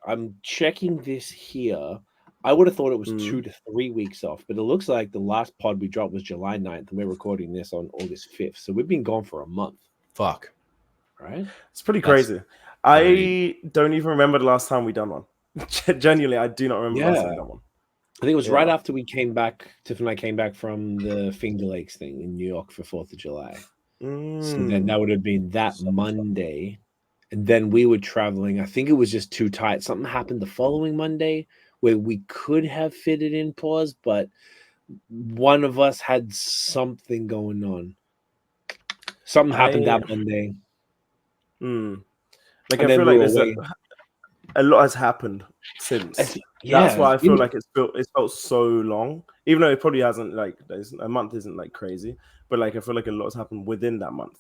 I'm checking this here. I would have thought it was 2 to 3 weeks off, but it looks like the last pod we dropped was July 9th, and we're recording this on August 5th. So we've been gone for a month. Fuck. Right? It's pretty crazy. I don't even remember the last time we done one. Genuinely, I do not remember the last time we done one. I think it was right after we came back. Tiff and I came back from the Finger Lakes thing in New York for 4th of July. So then that would have been that Monday. And then we were traveling. I think it was just too tight. Something happened the following Monday where we could have fitted in pause, but one of us had something going on. Something happened that Monday. Like, I feel like there's a lot has happened since. That's why I feel like it felt so long, even though it probably hasn't. Like, a month isn't like crazy, but like I feel like a lot has happened within that month.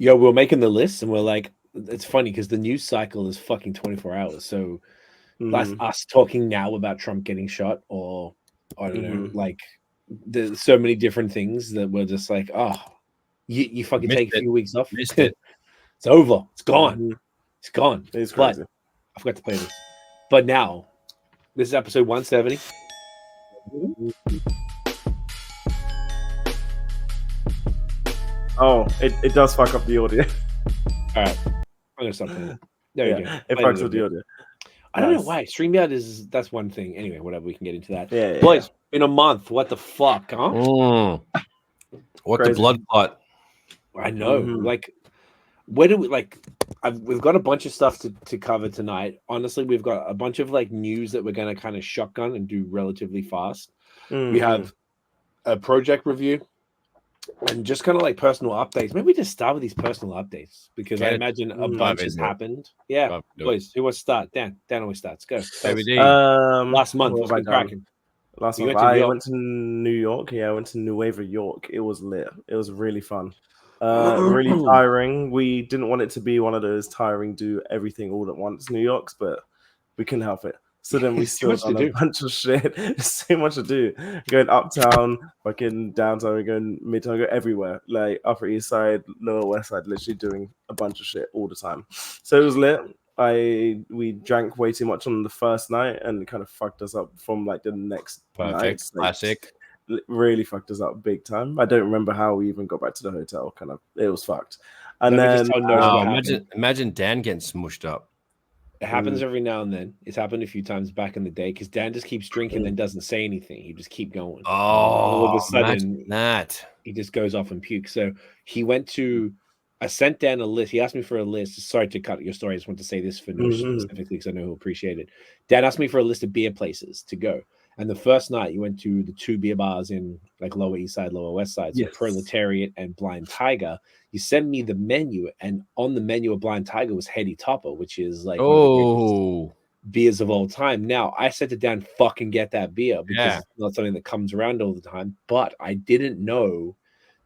Yo, we're making the list, and we're like, it's funny because the news cycle is fucking 24 hours. So that's us talking now about Trump getting shot, or I don't know, like there's so many different things that we're just like, oh, you fucking take a few weeks off. Missed it. It's over. It's gone. It's gone. It's crazy. But I forgot to play this. But now, this is episode 170. Oh, it does fuck up the audio. All right. I'm going to stop playing it. There you go. It fucks up the audio. I don't know why. StreamYard that's one thing. Anyway, whatever. We can get into that. Yeah. Boys, in a month, what the fuck, huh? What the blood clot? I know. Like, where do we we've got a bunch of stuff to cover tonight. Honestly, we've got a bunch of like news that we're going to kind of shotgun and do relatively fast. We have a project review and just kind of like personal updates. Maybe we just start with these personal updates because I imagine a bunch has happened. Yeah, boys, who wants to start? Dan always starts. Go. Last month was cracking. Last month I went to New York. Yeah, I went to Nueva York. It was lit. It was really fun. Really tiring. We didn't want it to be one of those tiring, do everything all at once New Yorks, but we couldn't help it. So then we still done a bunch of shit. There's so much to do. Going uptown, fucking downtown, we're going midtown, we go everywhere. Like Upper East Side, Lower West Side, literally doing a bunch of shit all the time. So it was lit. We drank way too much on the first night and it kind of fucked us up from like the next night. Classic. Really fucked us up big time. I don't remember how we even got back to the hotel. Kind of, it was fucked. And then imagine Dan getting smushed up. It happens every now and then. It's happened a few times back in the day because Dan just keeps drinking and doesn't say anything. He just keep going. All of a sudden, he just goes off and pukes. So he went to. I sent Dan a list. He asked me for a list. Sorry to cut your story. I just want to say this for Noosh specifically because I know he'll appreciate it. Dan asked me for a list of beer places to go. And the first night you went to the 2 beer bars in like Lower East Side, Lower West Side, so Proletariat and Blind Tiger. You sent me the menu, and on the menu of Blind Tiger was Heady Topper, which is like one of the beers of all time. Now I said to Dan, fucking get that beer because it's not something that comes around all the time. But I didn't know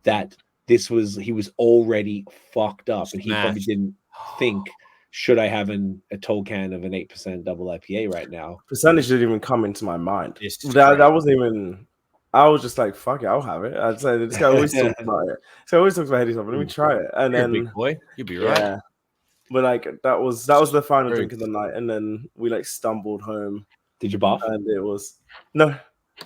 that he was already fucked up, and he probably didn't think. Should I have a tall can of an 8% double IPA right now? Percentage didn't even come into my mind. That wasn't even. I was just like, "Fuck it, I'll have it." I'd say this guy always talks about it. So always talks about Heady Topper. Let me try it, and then big boy, you'd be right. Yeah, but like that was the final drink of the night, and then we like stumbled home. Did you barf? And it was no,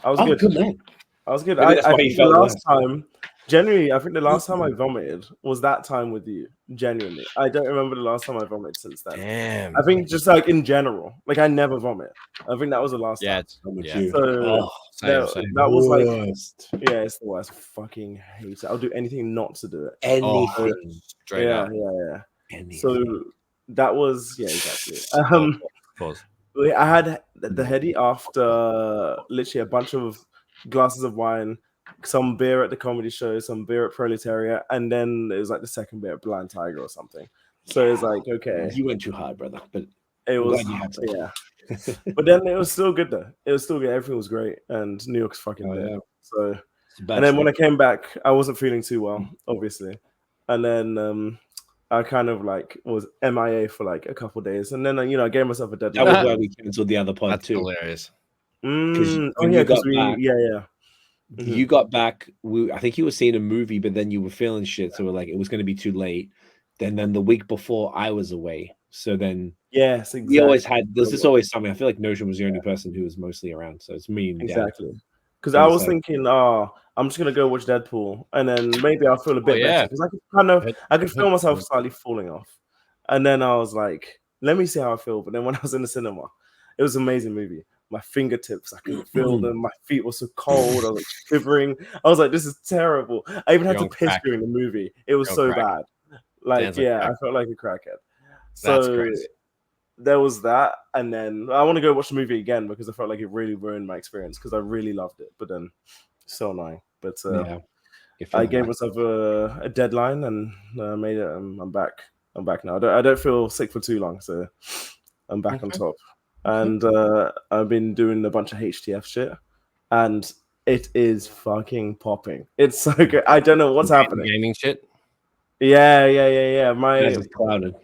I was good. Good man. I was good. I think the last time. Genuinely, I think the last time I vomited was that time with you. Genuinely, I don't remember the last time I vomited since then. Damn. I think just like in general, like I never vomit. I think that was the last time. So that was like, it's the worst. I fucking hate it. I'll do anything not to do it. Anything. Straight up. Yeah. Anything. So that was exactly. Pause. I had the Heady after literally a bunch of glasses of wine. Some beer at the comedy show, some beer at Proletariat, and then it was like the second beer at Blind Tiger or something. So it's like, okay, you went too hard, brother, but it was but then it was still good though. It was still good. Everything was great, and New York's fucking there. So, and then when I came back, I wasn't feeling too well, obviously, and then I kind of like was MIA for like a couple of days, and then I gave myself a deadline. That was why we canceled the other pod. That's too hilarious. You got back. I think you were seeing a movie, but then you were feeling shit, so we're like, it was going to be too late. Then the week before, I was away, So then, yes, exactly. We always had. There's always something. I feel like Notion was the only person who was mostly around. So it's me and exactly. Because I was thinking, I'm just gonna go watch Deadpool, and then maybe I'll feel a bit better because I could feel myself slightly falling off, and then I was like, let me see how I feel. But then when I was in the cinema, it was an amazing movie. My fingertips, I couldn't feel them. My feet were so cold. I was like shivering. I was like, this is terrible. I even had to piss during the movie. It was so bad. Like, I felt like a crackhead. That's crazy. There was that, and then I want to go watch the movie again because I felt like it really ruined my experience because I really loved it. But then, so annoying. But I gave myself a deadline and made it. I'm back. I'm back now. I don't feel sick for too long, so I'm back on top. And I've been doing a bunch of HTF shit, and it is fucking popping. It's so good. I don't know what's happening. Gaming shit. Yeah. Clouded.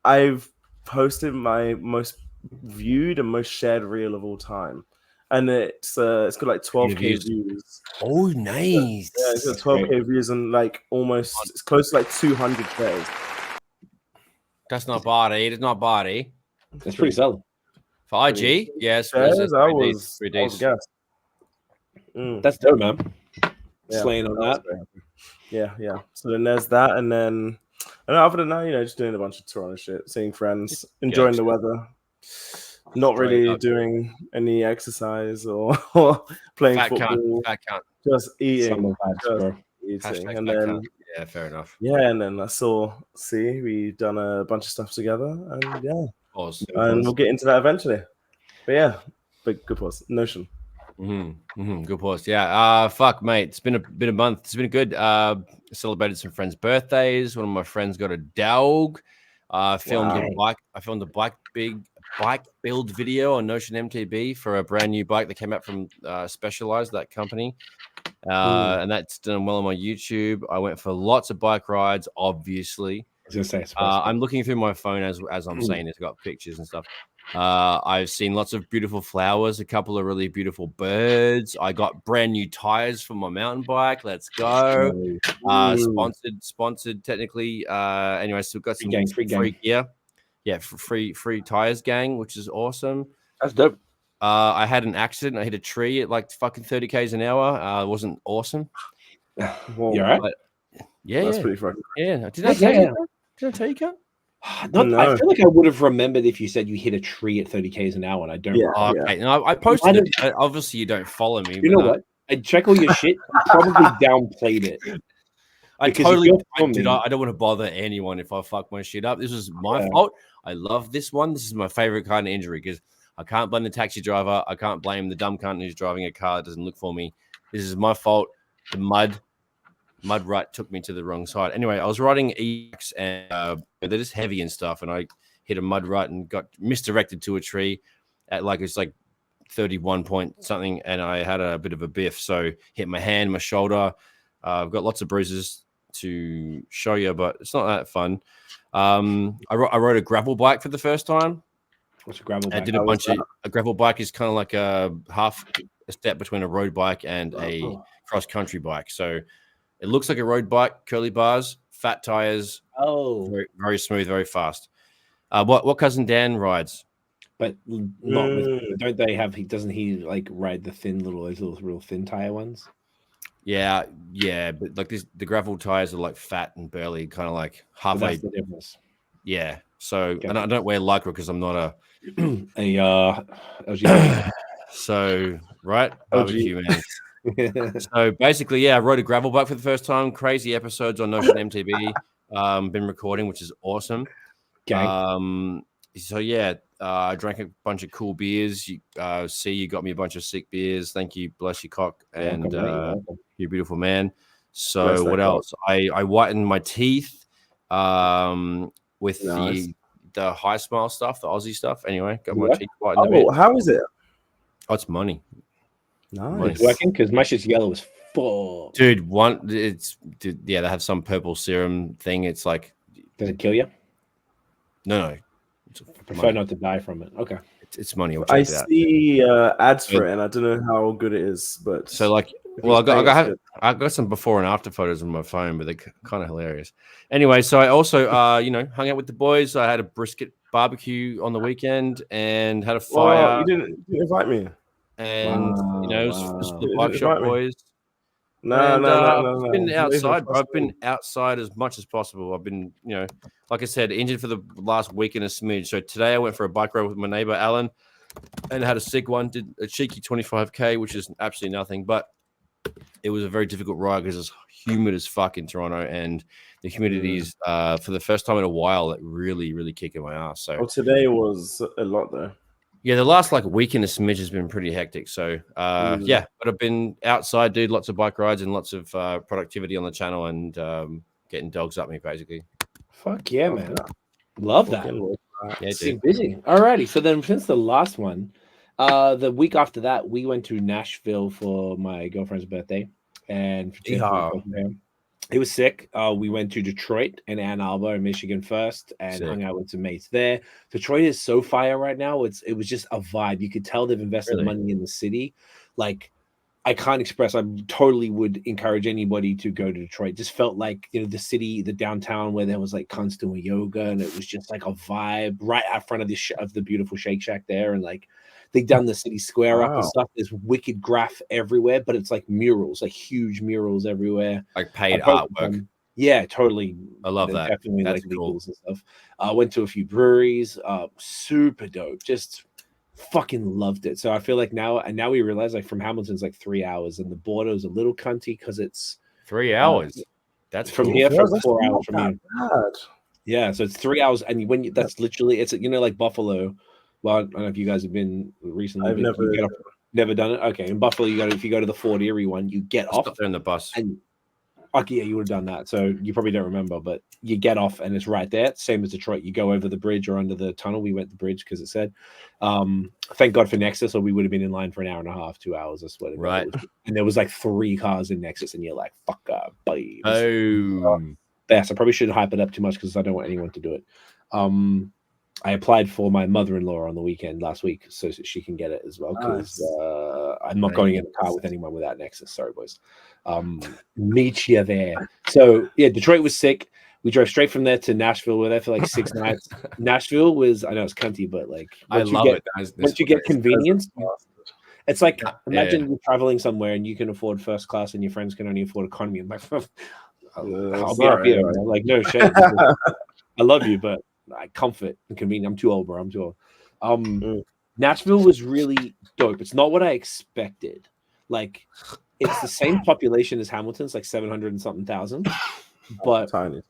I've posted my most viewed and most shared reel of all time, and it's got like 12K views. Oh, nice. Yeah, it's got 12K views and like almost it's close to like 200K. That's not body. It's not body. That's pretty solid. For IG, yes. I was gassed. That's dope, man. Slaying on that. Yeah. So then there's that, and then other than that, just doing a bunch of Toronto shit, seeing friends, enjoying the weather, not really doing any exercise or playing football. Just eating. And then fair enough. Yeah, and then I saw Cee. We done a bunch of stuff together, and and we'll get into that eventually. But good pause. Notion. Good pause. Yeah. Fuck, mate. It's been a month. It's been good. Celebrated some friends' birthdays. One of my friends got a dog. Filmed a bike. I filmed a big bike build video on Notion MTB for a brand new bike that came out from Specialized, that company. And that's done well on my YouTube. I went for lots of bike rides, obviously. I was gonna say, I'm looking through my phone as I'm saying it's got pictures and stuff. I've seen lots of beautiful flowers, a couple of really beautiful birds. I got brand new tires for my mountain bike. Let's go. Sponsored technically. Anyway, still got some free gear. Yeah, free tires, gang, which is awesome. That's dope. I had an accident. I hit a tree at like fucking 30 k's an hour. It wasn't awesome. Well, you're right. But, that's pretty fucking. Yeah. Did I tell you? Did I tell you, Kat? No. I feel like I would have remembered if you said you hit a tree at 30 k's an hour, and I don't. Okay. No, I posted it. Obviously, you don't follow me. You know what? I check all your shit. You probably downplayed it. I totally did. I don't want to bother anyone if I fuck my shit up. This was my fault. I love this one. This is my favorite kind of injury because I can't blame the taxi driver. I can't blame the dumb cunt who's driving a car that doesn't look for me. This is my fault. The mud rut took me to the wrong side. Anyway, I was riding EX and they're just heavy and stuff, and I hit a mud rut and got misdirected to a tree at it's like 31 point something, and I had a bit of a biff. So hit my hand, my shoulder. I've got lots of bruises to show you, but it's not that fun. I rode a gravel bike for the first time. What's a gravel bike? I did a gravel bike is kind of like a half a step between a road bike and a cross country bike. So it looks like a road bike, curly bars, fat tires. Very, very smooth, very fast. What cousin Dan rides? But not don't they have? Doesn't he like ride those little real thin tire ones? Yeah, but like the gravel tires are like fat and burly, kind of like halfway. That's the difference. Yeah. So and I don't wear lycra because I'm not a LG. So right, barbecue man. So basically, I rode a gravel bike for the first time. Crazy episodes on Notion MTB. Been recording, which is awesome. Okay. I drank a bunch of cool beers. You got me a bunch of sick beers. Thank you, bless your cock, and you're a beautiful man. So what else? I whitened my teeth with the high smile stuff, the Aussie stuff. Anyway, got my teeth whitened a bit. How is it? Oh, it's money. Nice. It's working because my shit's yellow as fuck. Dude, they have some purple serum thing. It's like, does it kill you? No. I prefer not to die from it. Okay. It's money. I see ads for it, and I don't know how good it is, but so like, well, I got some before and after photos on my phone, but they're kind of hilarious. Anyway, so I also hung out with the boys. I had a brisket barbecue on the weekend and had a fire. Well, you didn't invite me. And it was for the bike shop boys. No. I've been outside, bro. I've been outside as much as possible. I've been, like I said, injured for the last week and a smidge. So today I went for a bike ride with my neighbor Alan and had a sick one. Did a cheeky 25K, which is absolutely nothing, but it was a very difficult ride because it's humid as fuck in Toronto, and the humidity is for the first time in a while that really, really kicking my ass. So today was a lot though. Yeah, the last week and a smidge has been pretty hectic. So but I've been outside, dude, lots of bike rides and lots of productivity on the channel and getting dogs up me basically. Fuck yeah, man. Love that. Yeah, dude. Busy. Alrighty. So then since the last one, the week after that, we went to Nashville for my girlfriend's birthday. And it was sick. We went to Detroit and Ann Arbor in Michigan first and hung out with some mates there. Detroit is so fire right now. It was just a vibe. You could tell they've invested money in the city. Like, I can't express. I totally would encourage anybody to go to Detroit. Just felt like, the city, the downtown where there was like constant yoga, and it was just like a vibe right out front of the beautiful Shake Shack there. And like, they done the city square up and stuff. There's wicked graph everywhere, but it's like murals, like huge murals everywhere. Like paid artwork. Yeah, totally. I love that. Definitely That's like cool. legals and stuff. Went to a few breweries. Super dope. Just fucking loved it. So I feel like now we realize like from Hamilton's like 3 hours, and the border is a little cunty because it's 3 hours. That's from cool. here for 4 hours from here. Bad. Yeah, so it's 3 hours, and that's literally it's like Buffalo. Well, I don't know if you guys have been recently. I've never done it. Okay, in Buffalo, if you go to the Fort Erie one, you get off there in the bus. And yeah, you would have done that. So you probably don't remember, but you get off and it's right there. Same as Detroit. You go over the bridge or under the tunnel. We went the bridge because it said. Thank God for Nexus, or we would have been in line for an hour and a half, 2 hours. I swear. Right. And there was like 3 cars in Nexus, and you're like, "Fuck up, buddy." Oh. Yes, I probably shouldn't hype it up too much because I don't want anyone to do it. I applied for my mother-in-law on the weekend last week so she can get it as well, because I'm not going in a car with anyone without Nexus. Sorry, boys. Meet you there. So yeah, Detroit was sick. We drove straight from there to Nashville. We were there for like 6 nights. Nashville was, I know it's cunty, but like I love it. Once you get convenience, it's like imagine you're traveling somewhere and you can afford first class and your friends can only afford economy. I'm like, I'll be up here. I'm like, no shame. I love you, but comfort and convenience. I'm too old, bro. I'm too old. Nashville was really dope. It's not what I expected. Like, it's the same population as Hamilton's, like 700 and something thousand, but tiny.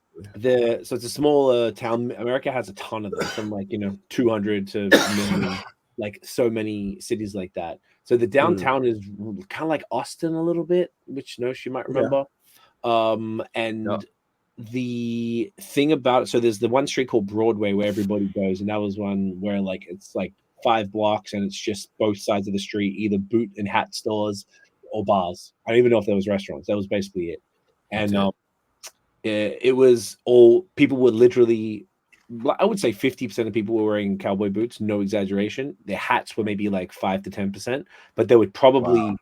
So it's a small town. America has a ton of them, from like 200 to million, like so many cities like that. So the downtown is kind of like Austin a little bit, which she might remember. The thing about it, so there's the one street called Broadway where everybody goes, and that was one where like it's like 5 blocks and it's just both sides of the street, either boot and hat stores or bars. I don't even know if there was restaurants. That was basically it. And it was all people were literally, I would say 50% of people were wearing cowboy boots, no exaggeration. Their hats were maybe like 5 to 10%, but there were probably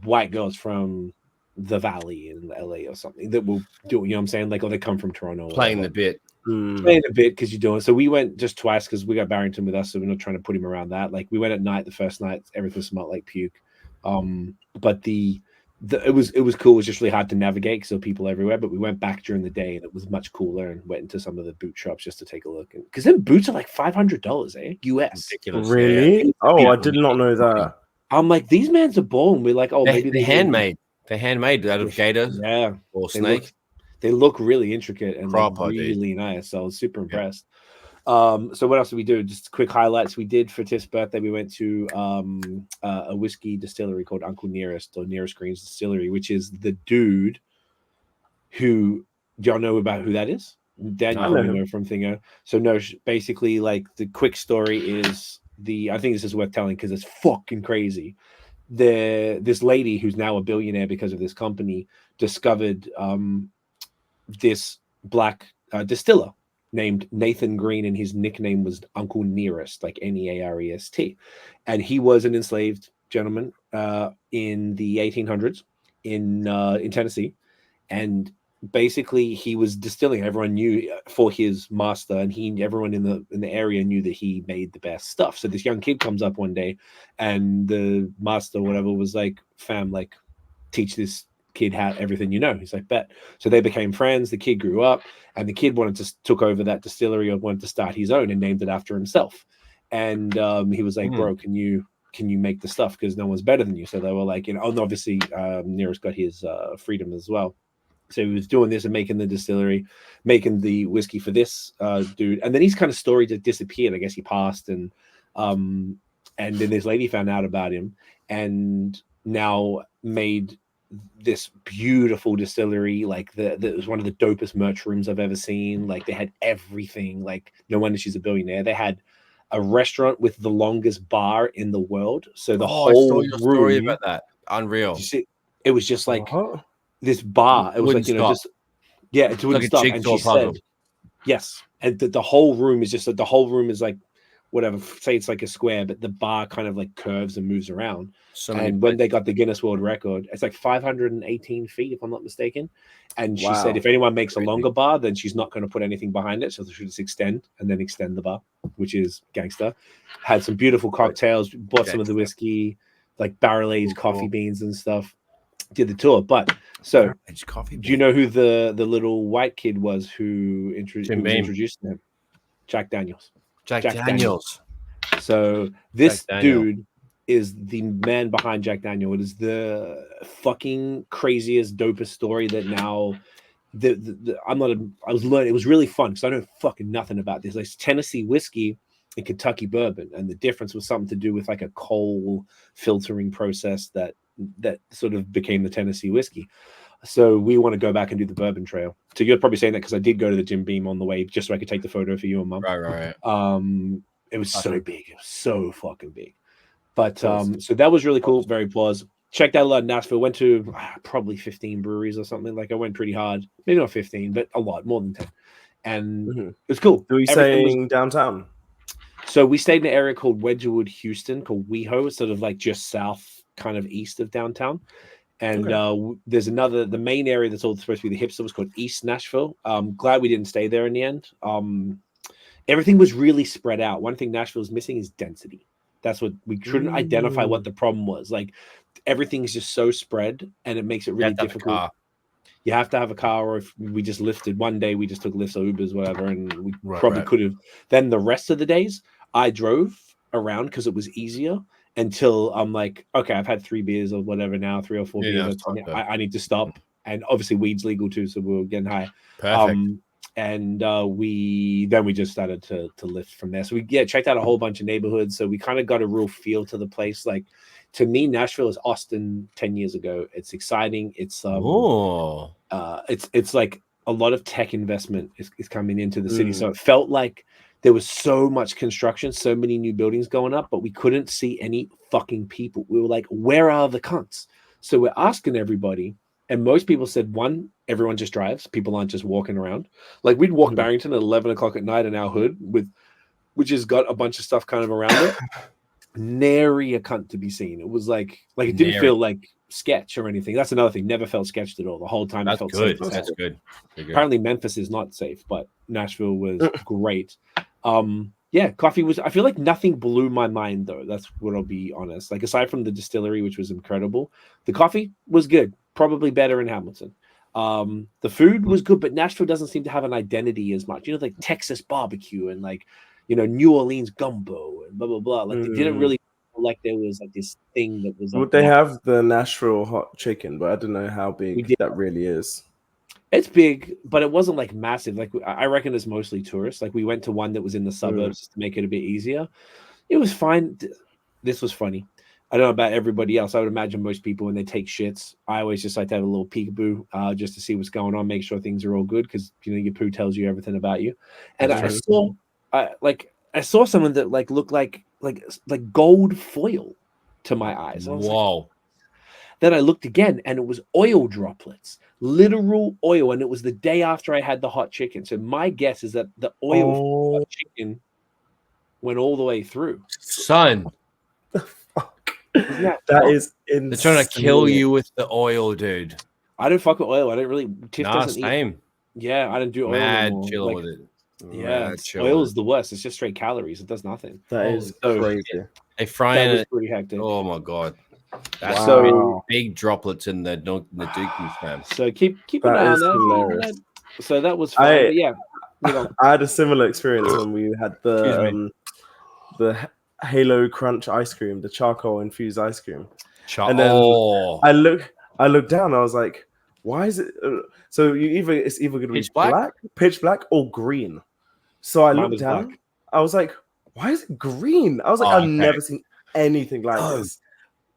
white girls from the Valley in LA or something that will do, you know what I'm saying? Like, or they come from Toronto. Playing the bit. Playing a bit because you're doing. So we went just twice because we got Barrington with us, so we're not trying to put him around that. Like, we went at night, the first night, everything smelled like puke. But it was cool. It was just really hard to navigate because there were people everywhere. But we went back during the day and it was much cooler, and went into some of the boot shops just to take a look. Because then boots are like $500, US. Ridiculous. Really? Yeah. Oh, I did not know that. I'm like, these mans are born. We're like, maybe they're handmade. They're handmade out of gator, or snake. They look really intricate and really nice. So I was super impressed. So what else did we do? Just quick highlights. We did for Tiff's birthday. We went to a whiskey distillery called Uncle Nearest, or Nearest Green's Distillery, which is the dude who, do y'all know about who that is? Daniel from Thingo. So basically, like, the quick story is I think this is worth telling because it's fucking crazy. This lady who's now a billionaire because of this company discovered this black distiller named Nathan Green, and his nickname was Uncle Nearest, like Nearest, and he was an enslaved gentleman in the 1800s in Tennessee, and basically he was distilling. Everyone knew for his master, and everyone in the area knew that he made the best stuff. So this young kid comes up one day, and the master, whatever, was like, "Fam, like, teach this kid how everything you know." He's like, "Bet." So they became friends. The kid grew up, and the kid took over that distillery, or wanted to start his own, and named it after himself. And he was like, "Bro, can you make the stuff, because no one's better than you?" So they were like, and obviously Nero's got his freedom as well. So he was doing this and making the distillery, making the whiskey for this dude. And then he's kind of story just disappeared. I guess he passed, and then this lady found out about him, and now made this beautiful distillery. Like that was one of the dopest merch rooms I've ever seen. Like they had everything. Like no wonder she's a billionaire. They had a restaurant with the longest bar in the world. So the whole I saw your room, story about that. Unreal. It was just like this bar. It was like, just it wouldn't stop. And she said, yes, and the whole room is just the whole room is like, whatever, say it's like a square, but the bar kind of like curves and moves around. And when they got the Guinness World Record, it's like 518 feet, if I'm not mistaken. And she said, if anyone makes a longer bar, then she's not going to put anything behind it. So they should just extend the bar, which is gangster. Had some beautiful cocktails, bought some of the whiskey, like barrel-aged coffee beans and stuff. Did the tour. But so do you know who the little white kid was who introduced him? Jack Daniels. Jack Daniels. So this dude is the man behind Jack Daniel. It is the fucking craziest, dopest story that now I was learning. It was really fun because I know fucking nothing about this. Like Tennessee whiskey and Kentucky bourbon, and the difference was something to do with like a coal filtering process that sort of became the Tennessee whiskey. So we want to go back and do the bourbon trail. So you're probably saying that because I did go to the Jim Beam on the way just so I could take the photo for you and Mum. Right. It was so big. It was so fucking big. But so that was really cool. Very applause. Checked out a lot of Nashville. Went to probably 15 breweries or something. Like I went pretty hard. Maybe not 15, but a lot, more than 10. And it was cool. Were you staying downtown? So we stayed in an area called Wedgwood, Houston, called WeHo, sort of like just south, kind of east of downtown. And there's the main area that's all supposed to be the hipster was called East Nashville. Glad we didn't stay there in the end. Everything was really spread out. One thing Nashville is missing is density. That's what we couldn't identify what the problem was. Like everything's just so spread, and it makes it really difficult. You have to have a car, or if we just lifted one day, we just took lifts or Ubers, whatever, and we probably could have. Then the rest of the days, I drove around because it was easier. Until I'm like, okay, I've had 3 beers or whatever now, 3 or 4 beers. I need to stop. And obviously weed's legal too, so we were getting high. Perfect. We just started to lift from there. So we checked out a whole bunch of neighborhoods. So we kind of got a real feel to the place. Like to me, Nashville is Austin 10 years ago. It's exciting. It's it's like a lot of tech investment is coming into the city. So it felt like there was so much construction, so many new buildings going up, but we couldn't see any fucking people. We were like, where are the cunts? So we're asking everybody, and most people said, one, everyone just drives. People aren't just walking around. Like we'd walk Barrington at 11 o'clock at night in our hood, which has got a bunch of stuff kind of around it. Nary a cunt to be seen. It was like it didn't feel like sketch or anything. That's another thing. Never felt sketched at all. The whole time it felt good. safe. That's good. Apparently Memphis is not safe, but Nashville was great. Coffee was, I feel like nothing blew my mind though. That's what I'll be honest. Like aside from the distillery, which was incredible, the coffee was good. Probably better in Hamilton. The food was good, but Nashville doesn't seem to have an identity as much. Like Texas barbecue and like, New Orleans gumbo and blah, blah, blah. Like they didn't really feel like there was like this thing that was. Would they have the Nashville hot chicken? But I don't know how big that really is. It's big, but it wasn't like massive. Like I reckon it's mostly tourists. Like we went to one that was in the suburbs to make it a bit easier. It was fine. This was funny. I don't know about everybody else. I would imagine most people when they take shits, I always just like to have a little peekaboo just to see what's going on, make sure things are all good because your poo tells you everything about you. And I saw someone that like looked like gold foil to my eyes. Whoa. Then I looked again and it was oil droplets, literal oil. And it was the day after I had the hot chicken. So my guess is that the oil from the hot chicken went all the way through. Son. That is insane. They're trying to kill you with the oil, dude. I don't fuck with oil. I don't really. Tiff doesn't same. eat. Yeah, I don't do oil anymore. Chilling with it. Yeah, oil is the worst. It's just straight calories. It does nothing. That is crazy. They fry it. That was pretty hectic. Oh my god. That's so big droplets in the dookies, fam. So keep an eye on that. So that was fun. I had a similar experience when we had the Halo Crunch ice cream, the charcoal infused ice cream. And then I look down. I was like, why is it? So it's either going to be pitch black, or green. So I looked down. Black. I was like, why is it green? I was like, I've never seen anything like this.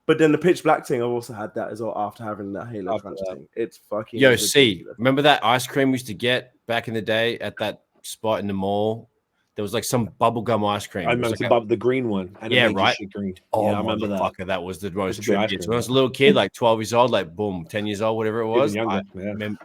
But then the pitch black thing, I've also had that as well after having that Halo Crunch thing. It's fucking Cee, remember that ice cream we used to get back in the day at that spot in the mall? There was like some bubblegum ice cream. I remember the green one. And right? Green. Oh, I remember that. That was the most trippiest. When I was a little kid, like 12 years old, like boom, 10 years old, whatever it was. Even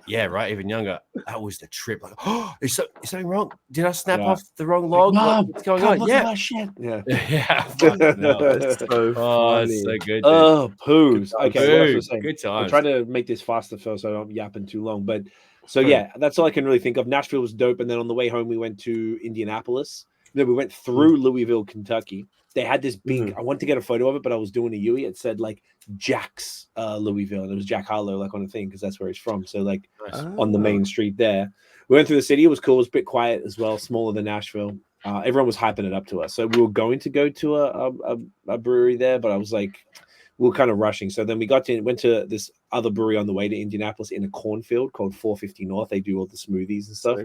younger, even younger. That was the trip. Like, is something wrong? Did I snap off the wrong log? What's going on? Look at that shit. Yeah. It's so funny. It's so good. Oh, poos. Okay, good times. I'm trying to make this faster, Phil, so I don't yapping too long. But so yeah, that's all I can really think of. Nashville was dope, and then on the way home we went to Indianapolis. Then we went through Louisville, Kentucky. They had this big. I wanted to get a photo of it, but I was doing a Yui. It said like Jack's Louisville, and it was Jack Harlow like on the thing because that's where he's from. So like on the main street there. We went through the city. It was cool. It was a bit quiet as well, smaller than Nashville. Everyone was hyping it up to us. So we were going to go to a brewery there, but I was like, we were kind of rushing. So then we went to this other brewery on the way to Indianapolis in a cornfield called 450 North. They do all the smoothies and stuff.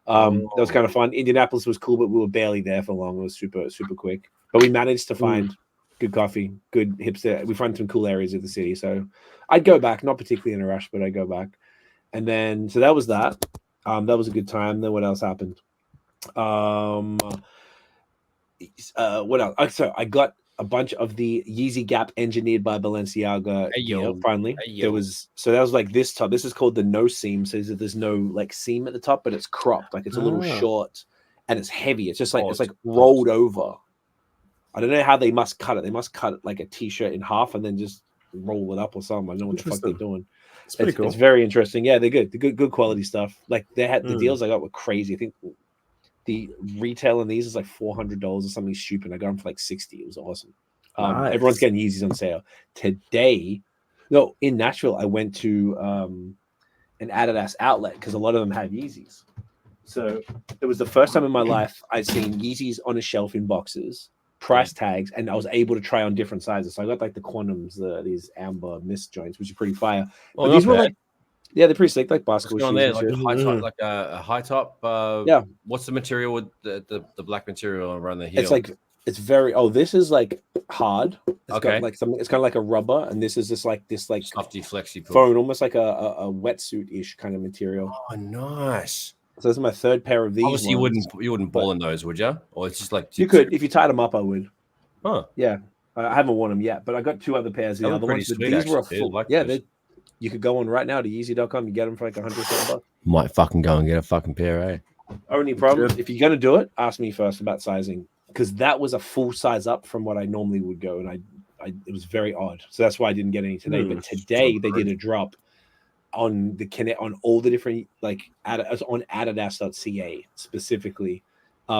That was kind of fun. Indianapolis was cool, but we were barely there for long. It was super, super quick. But we managed to find good coffee, good hipster. We found some cool areas of the city. So I'd go back, not particularly in a rush, but I'd go back. And then, so that was that. That was a good time. Then what else happened? What else? So I got a bunch of the Yeezy Gap engineered by Balenciaga. Finally, there was that was like this top. This is called the no seam. So there's no like seam at the top, but it's cropped. Like it's a little short and it's heavy. It's just like it's like rolled over. I don't know how they must cut it. They must cut it like a t-shirt in half and then just roll it up or something. I don't know what the fuck they're doing. It's pretty cool. It's very interesting. Yeah, they're good. The good quality stuff. Like they had the deals I got were crazy. I think the retail on these is like $400 or something stupid. I got them for like $60. It was awesome. Nice. Everyone's getting Yeezys on sale today. No, in Nashville, I went to an Adidas outlet because a lot of them had Yeezys. So it was the first time in my life I'd seen Yeezys on a shelf in boxes, price tags, and I was able to try on different sizes. So I got like the Quantums, these amber mist joints, which are pretty fire. But these were like, yeah, they're pretty slick, like basketball shoes. There, like a high top, like a high top. Yeah. What's the material with the black material around the heel? It's like very. Oh, this is like hard. It's got like something. It's kind of like a rubber, and this is just like this like softy flexy foam, almost like a wetsuit ish kind of material. Oh, nice. So this is my third pair of these. Obviously, you wouldn't ball in those, would you? Or it's just like you could if you tied them up. I would. Huh? Yeah, I haven't worn them yet, but I got two other pairs. The other ones, these were a full. Yeah, you could go on right now to Yeezy.com. You get them for like $100. Might fucking go and get a fucking pair, eh? Only problem, if you're gonna do it, ask me first about sizing, because that was a full size up from what I normally would go, and I it was very odd. So that's why I didn't get any today. But today they did a drop on all the different like on Adidas.ca specifically.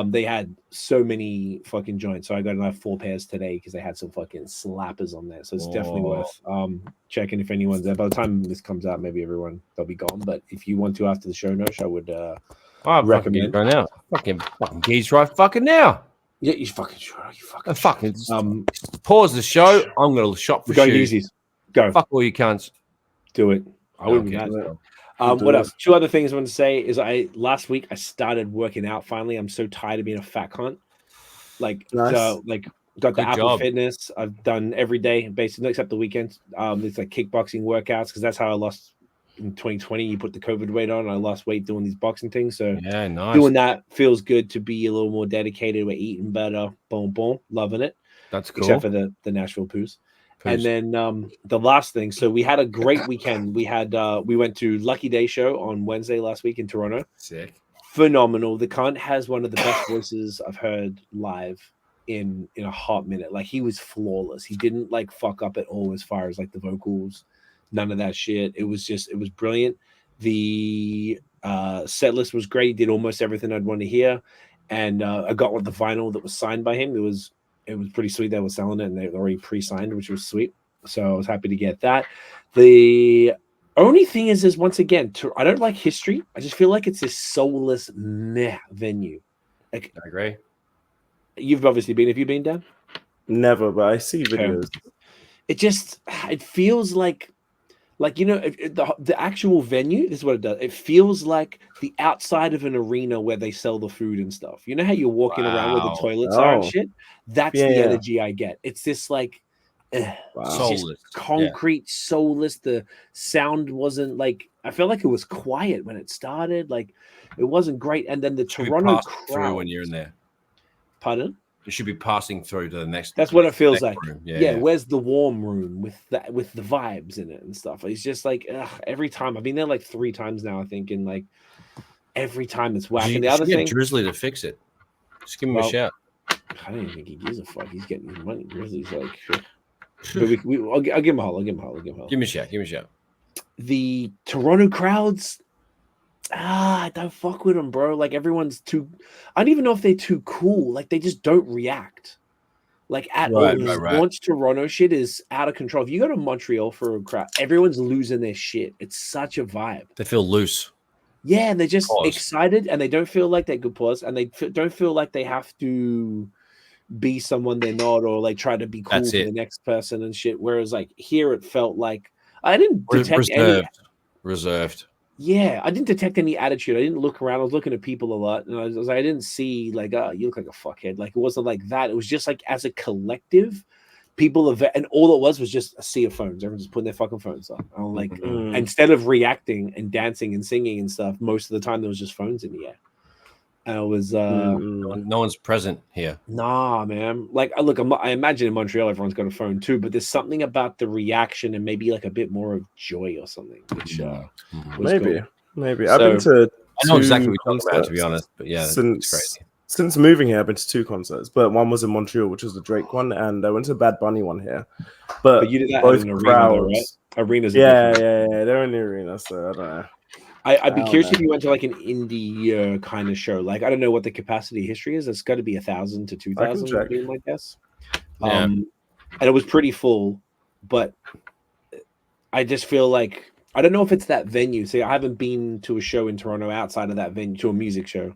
They had so many fucking joints, so I got another 4 pairs today because they had some fucking slappers on there. So it's definitely worth checking if anyone's there. By the time this comes out, maybe they'll be gone. But if you want to after the show notes, I would recommend right now. Fucking geez, right fucking now. Yeah, you fucking sure. You fucking pause the show. I'm gonna shop for shoes. Yeezys. Go. Fuck all you cunts. Do it. I wouldn't be mad. What else? 2 other things I want to say is last week I started working out finally. I'm so tired of being a fat cunt. Like, nice. Got the Apple Fitness. I've done every day, basically, except the weekend. It's like kickboxing workouts because that's how I lost in 2020. You put the COVID weight on. I lost weight doing these boxing things. So yeah, nice. Doing that feels good to be a little more dedicated. We're eating better. Boom, boom. Loving it. That's cool. Except for the Nashville poos. And then the last thing, so we had a great weekend. We went to Lucky Daye show on Wednesday last week in Toronto. Sick. Phenomenal. The cunt has one of the best voices I've heard live in a hot minute. Like he was flawless. He didn't like fuck up at all as far as like the vocals. none of that shit. It was brilliant. The set list was great. He did almost everything I'd want to hear, and I got the vinyl that was signed by him. It was pretty sweet. They were selling it, and they were already pre-signed, which was sweet. So I was happy to get that. The only thing is once again, I don't like history. I just feel like it's this soulless meh venue. Like, I agree. You've obviously been. Have you been, Dan? Never, but I see videos. It feels like the actual venue. This is what it does. It feels like the outside of an arena where they sell the food and stuff. You know how you're walking around where the toilets are and shit? That's the energy I get. It's this like soulless, concrete, soulless. The sound wasn't like, I felt like it was quiet when it started. Like it wasn't great. And then the Toronto crowd when you're in there. Pardon? You should be passing through to the next. That's what it feels like. Yeah. Where's the warm room with the vibes in it and stuff? It's just like every time. I've been there like 3 times now, I think, and like every time it's whack. And the other thing, Drizzly to fix it. Just give him a shout. I don't even think he gives a fuck. He's getting his money. Grizzly's like, but I'll give him a holler. Give me a shout. The Toronto crowds. I don't fuck with them, bro. Like everyone's too. I don't even know if they're too cool. Like they just don't react. Like at all. Launch Toronto shit is out of control. If you go to Montreal for a crowd, everyone's losing their shit. It's such a vibe. They feel loose. Yeah, and they're just excited, and they don't feel like they could pause, and they don't feel like they have to be someone they're not, or like try to be cool to the next person and shit. Whereas like here, it felt like I didn't detect reserved. Yeah, I didn't detect any attitude. I didn't look around. I was looking at people a lot, and I was like, I didn't see like, you look like a fuckhead. Like it wasn't like that. It was just like as a collective, people and all it was just a sea of phones. Everyone just putting their fucking phones on. I'm like, instead of reacting and dancing and singing and stuff, most of the time there was just phones in the air. And it was no one's present here. Nah, man. Like, look, I imagine in Montreal everyone's got a phone too, but there's something about the reaction and maybe like a bit more of joy or something. Which maybe I've been to. I know exactly what you're talking about, to be honest. But yeah, it's crazy. Since moving here, I've been to 2 concerts, but one was in Montreal, which was the Drake one, and I went to Bad Bunny one here. But you did that both in an crowds, arena, though, right? Arenas. Yeah, they're in the arena, so I don't know. I'd be curious if you went to like an indie kind of show. Like I don't know what the capacity history is. It's got to be 1,000 to 2,000, would be my guess. Yeah. And it was pretty full, but I just feel like I don't know if it's that venue. See, I haven't been to a show in Toronto outside of that venue, to a music show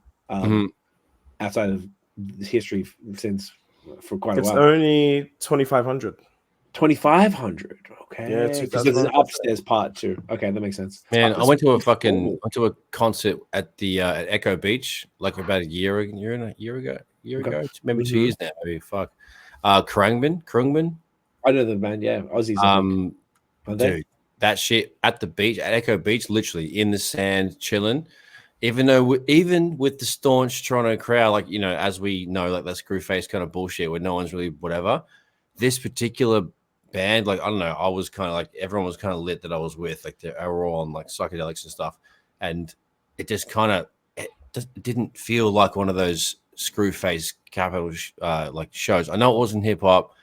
outside of history since for quite a while. It's only 2,500. 2,500. Okay. Yeah, because there's an upstairs part too. Okay, that makes sense. Man, I went to a concert at the at Echo Beach like about a year ago, maybe 2 years now. Maybe fuck. Krungman. I know the band. Yeah, Aussies. Dude, that shit at the beach at Echo Beach, literally in the sand, chilling. Even with the staunch Toronto crowd, like as we know, like that screw face kind of bullshit where no one's really whatever. This particular band, like I don't know, I was kind of like everyone was kind of lit that I was with, like they were all on like psychedelics and stuff, and it just kind of didn't feel like one of those screw face capital like shows. I know it wasn't hip hop,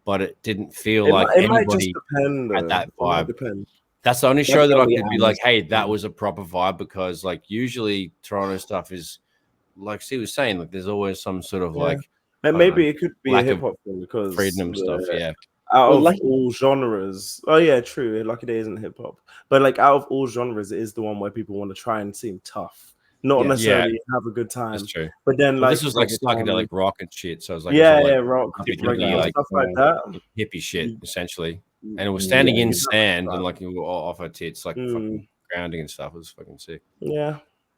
but it didn't feel like anybody had that vibe. That's the only show that I could be like, hey, that was a proper vibe, because like usually Toronto stuff is like Cee was saying, like there's always some sort of like, and maybe it could be a hip hop thing because freedom stuff, out of all genres. Oh yeah, true. Lucky Daye isn't hip hop, but like out of all genres, it is the one where people want to try and seem tough, not necessarily have a good time. That's true. But then like this was like psychedelic rock and shit, so it was like rock, like stuff like that, hippie shit essentially. And it was standing in sand and like we were all off our tits, like fucking grounding and stuff. It was fucking sick.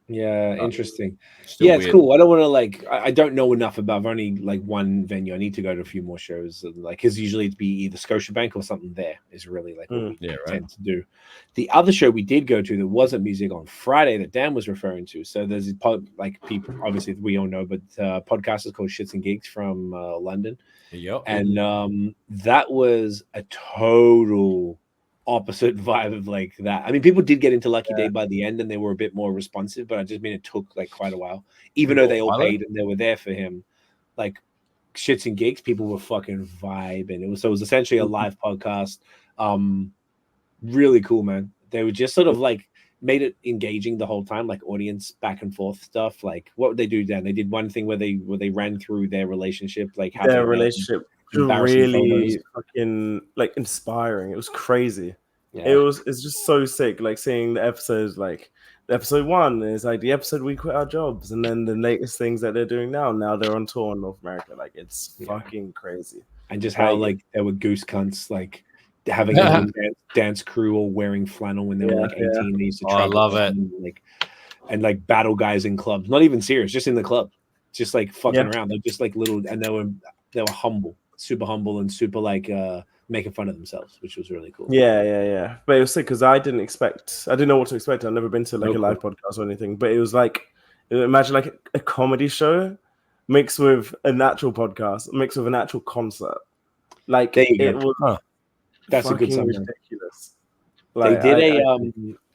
Yeah, interesting. Yeah, it's cool. I don't want to like. I don't know enough about. I've only like one venue. I need to go to a few more shows. And, like, because usually it'd be either Scotiabank or something. There is really like what we tend to do. The other show we did go to that wasn't music on Friday that Dan was referring to. So there's like people obviously we all know, but podcast is called ShxtsNGigs from London. Yep. And that was a total opposite vibe of like that. I mean, people did get into Lucky Daye by the end and they were a bit more responsive, but I just mean it took like quite a while, even though they all paid and they were there for him. Like ShxtsNGigs, people were fucking vibing. It was essentially a live podcast. Really cool, man. They were just sort of like made it engaging the whole time, like audience back and forth stuff. Like what would they do then? They did one thing where they ran through their relationship, like how their relationship really fucking like inspiring. It was crazy. Yeah. It's just so sick, like seeing the episodes, like episode 1 is like the episode we quit our jobs, and then the latest things that they're doing now they're on tour in North America. Like it's fucking crazy. And just how like there were goose cunts like having a dance crew all wearing flannel when they were like 18. They used to I love it. And like battle guys in clubs, not even serious, just in the club, just like fucking around. They're just like little, and they were humble, super humble, and super like making fun of themselves, which was really cool. Yeah. But it was sick because I didn't know what to expect. I've never been to like a live podcast or anything, but it was like, imagine like a comedy show mixed with a natural podcast, mixed with an actual concert. Like it was that's a good song, ridiculous. Like, they did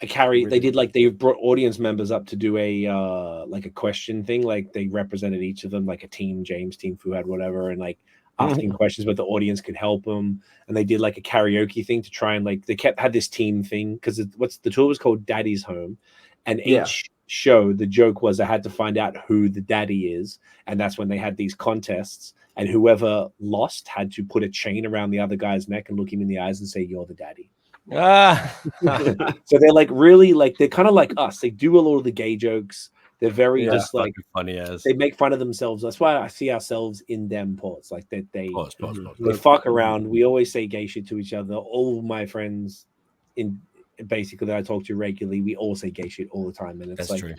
a carry. They did like they brought audience members up to do a like a question thing. Like they represented each of them, like a team, James, team Fuhad, whatever, and like asking questions, but the audience could help them. And they did like a karaoke thing to try and like they had this team thing because the tour was called Daddy's Home, and each show the joke was I had to find out who the daddy is, and that's when they had these contests, and whoever lost had to put a chain around the other guy's neck and look him in the eyes and say, "You're the daddy." So they're like really like they're kind of like us. They do a lot of the gay jokes. They're very just like funny as they make fun of themselves. That's why I see ourselves in them ports. Like that they fuck around. We always say gay shit to each other. All my friends in basically that I talk to regularly, we all say gay shit all the time, and it's true.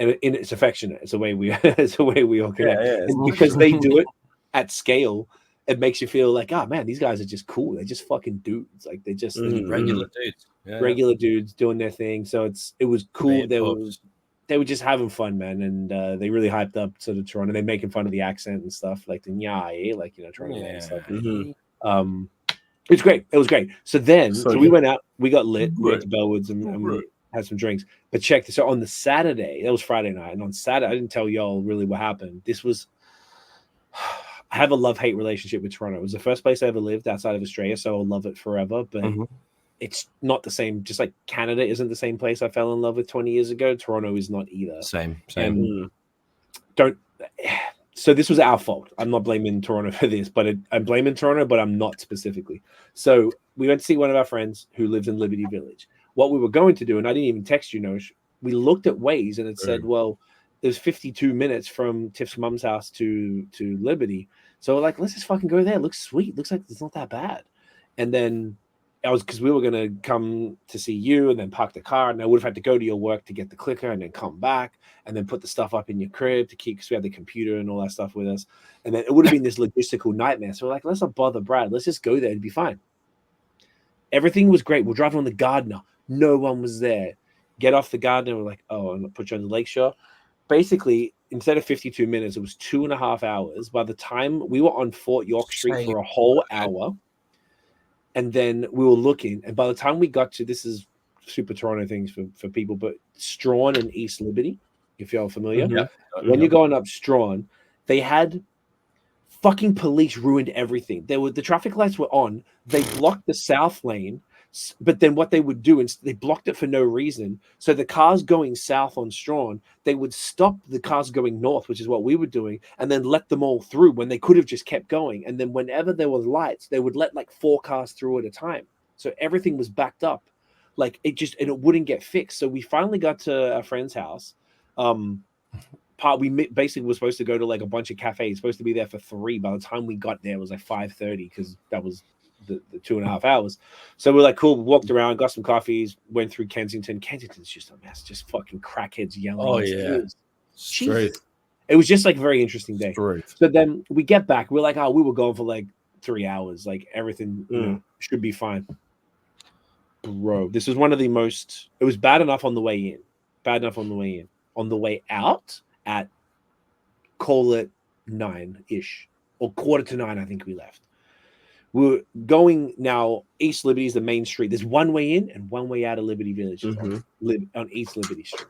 And it's affectionate. It's a way we all connect. And because they do it at scale, it makes you feel like, oh man, these guys are just cool. They're just fucking dudes. Like they're just regular dudes. Regular dudes doing their thing. So it was cool. They were just having fun, man, and they really hyped up sort of Toronto. They're making fun of the accent and stuff, like the Nye, like Toronto and stuff. It was great. It was great. So then, we went out, we got lit, we went to Bellwoods and we had some drinks. But check this. So on the Saturday, that was Friday night, and on Saturday, I didn't tell y'all really what happened. This was. I have a love-hate relationship with Toronto. It was the first place I ever lived outside of Australia, so I'll love it forever. But it's not the same. Just like Canada isn't the same place I fell in love with 20 years ago. Toronto is not either. Same. So this was our fault. I'm not blaming Toronto for this, but I'm blaming Toronto, but I'm not specifically. So we went to see one of our friends who lives in Liberty Village. What we were going to do, and I didn't even text you, Nosh, we looked at Waze and it said, well, there's 52 minutes from Tiff's mum's house to Liberty. So we're like, let's just fucking go there. It looks sweet. Looks like it's not that bad. And then because we were going to come to see you and then park the car, and I would have had to go to your work to get the clicker and then come back and then put the stuff up in your crib to keep, because we had the computer and all that stuff with us. And then it would have been this logistical nightmare. So we're like, let's not bother Brad. Let's just go there and be fine. Everything was great. We're driving on the Gardner. No one was there. Get off the Gardner. We're like, oh, I'm going to put you on the Lakeshore. Basically, instead of 52 minutes, it was 2.5 hours. By the time we were on Fort York Street for a whole hour, and then we were looking, and by the time we got to, this is super Toronto things for people, but Strawn and East Liberty, if you're familiar, when you're going up Strawn, they had fucking police ruined everything. The traffic lights were on. They blocked the south lane. But then what they would do is they blocked it for no reason. So the cars going south on Strawn, they would stop the cars going north, which is what we were doing, and then let them all through when they could have just kept going. And then whenever there were lights, they would let like 4 cars through at a time. So everything was backed up. Like it wouldn't get fixed. So we finally got to a friend's house. We basically were supposed to go to like a bunch of cafes, supposed to be there for 3. By the time we got there, it was like 5:30 because that was the 2.5 hours. So we're like, cool, we walked around, got some coffees, went through Kensington. Kensington's just a mess, just fucking crackheads yelling. Oh yeah, straight. It was just like a very interesting day. So then we get back, we're like, oh, we were going for like 3 hours, like everything should be fine. Bro, this was one of the most, it was bad enough on the way in, on the way out at, call it 9-ish or 8:45, I think we left. We're going now. East Liberty is the main street. There's one way in and one way out of Liberty Village on East Liberty Street.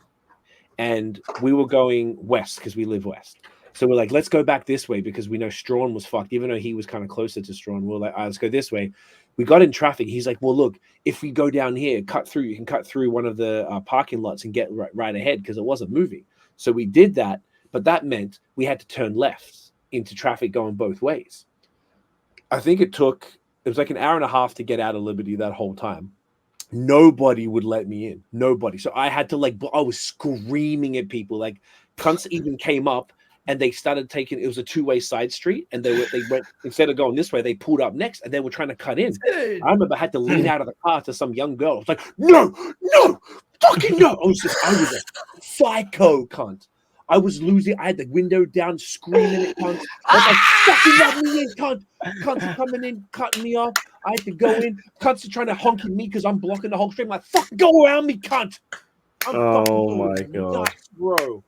And we were going west because we live west. So we're like, let's go back this way because we know Strawn was fucked, even though he was kind of closer to Strawn. We're like, all right, let's go this way. We got in traffic. He's like, well, look, if we go down here, cut through, you can cut through one of the parking lots and get right ahead because it wasn't moving. So we did that, but that meant we had to turn left into traffic going both ways. I think it was like an hour and a half to get out of Liberty that whole time. Nobody would let me in. Nobody. So I had to I was screaming at people. Like cunts even came up and they started taking, it was a two-way side street, and they went instead of going this way, they pulled up next and they were trying to cut in. Dude. I remember I had to lean out of the car to some young girl. I was like, no, fucking no. I was a psycho cunt. I was losing. I had the window down, screaming at cunts. I was like, fucking let me in, cunt. Cunts are coming in, cutting me off. I had to go in. Cunts are trying to honk at me because I'm blocking the whole street. I'm like, fucking go around me, cunt. Oh my god, nuts, bro.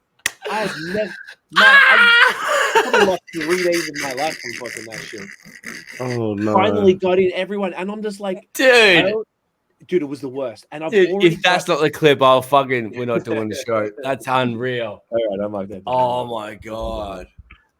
I have never. I probably lost 3 days of my life from fucking that shit. Oh no! Finally got in, everyone, and I'm just like, dude, it was the worst. And if that's not the clip, we're not doing the show. That's unreal. All right, I'm like that. Oh my god.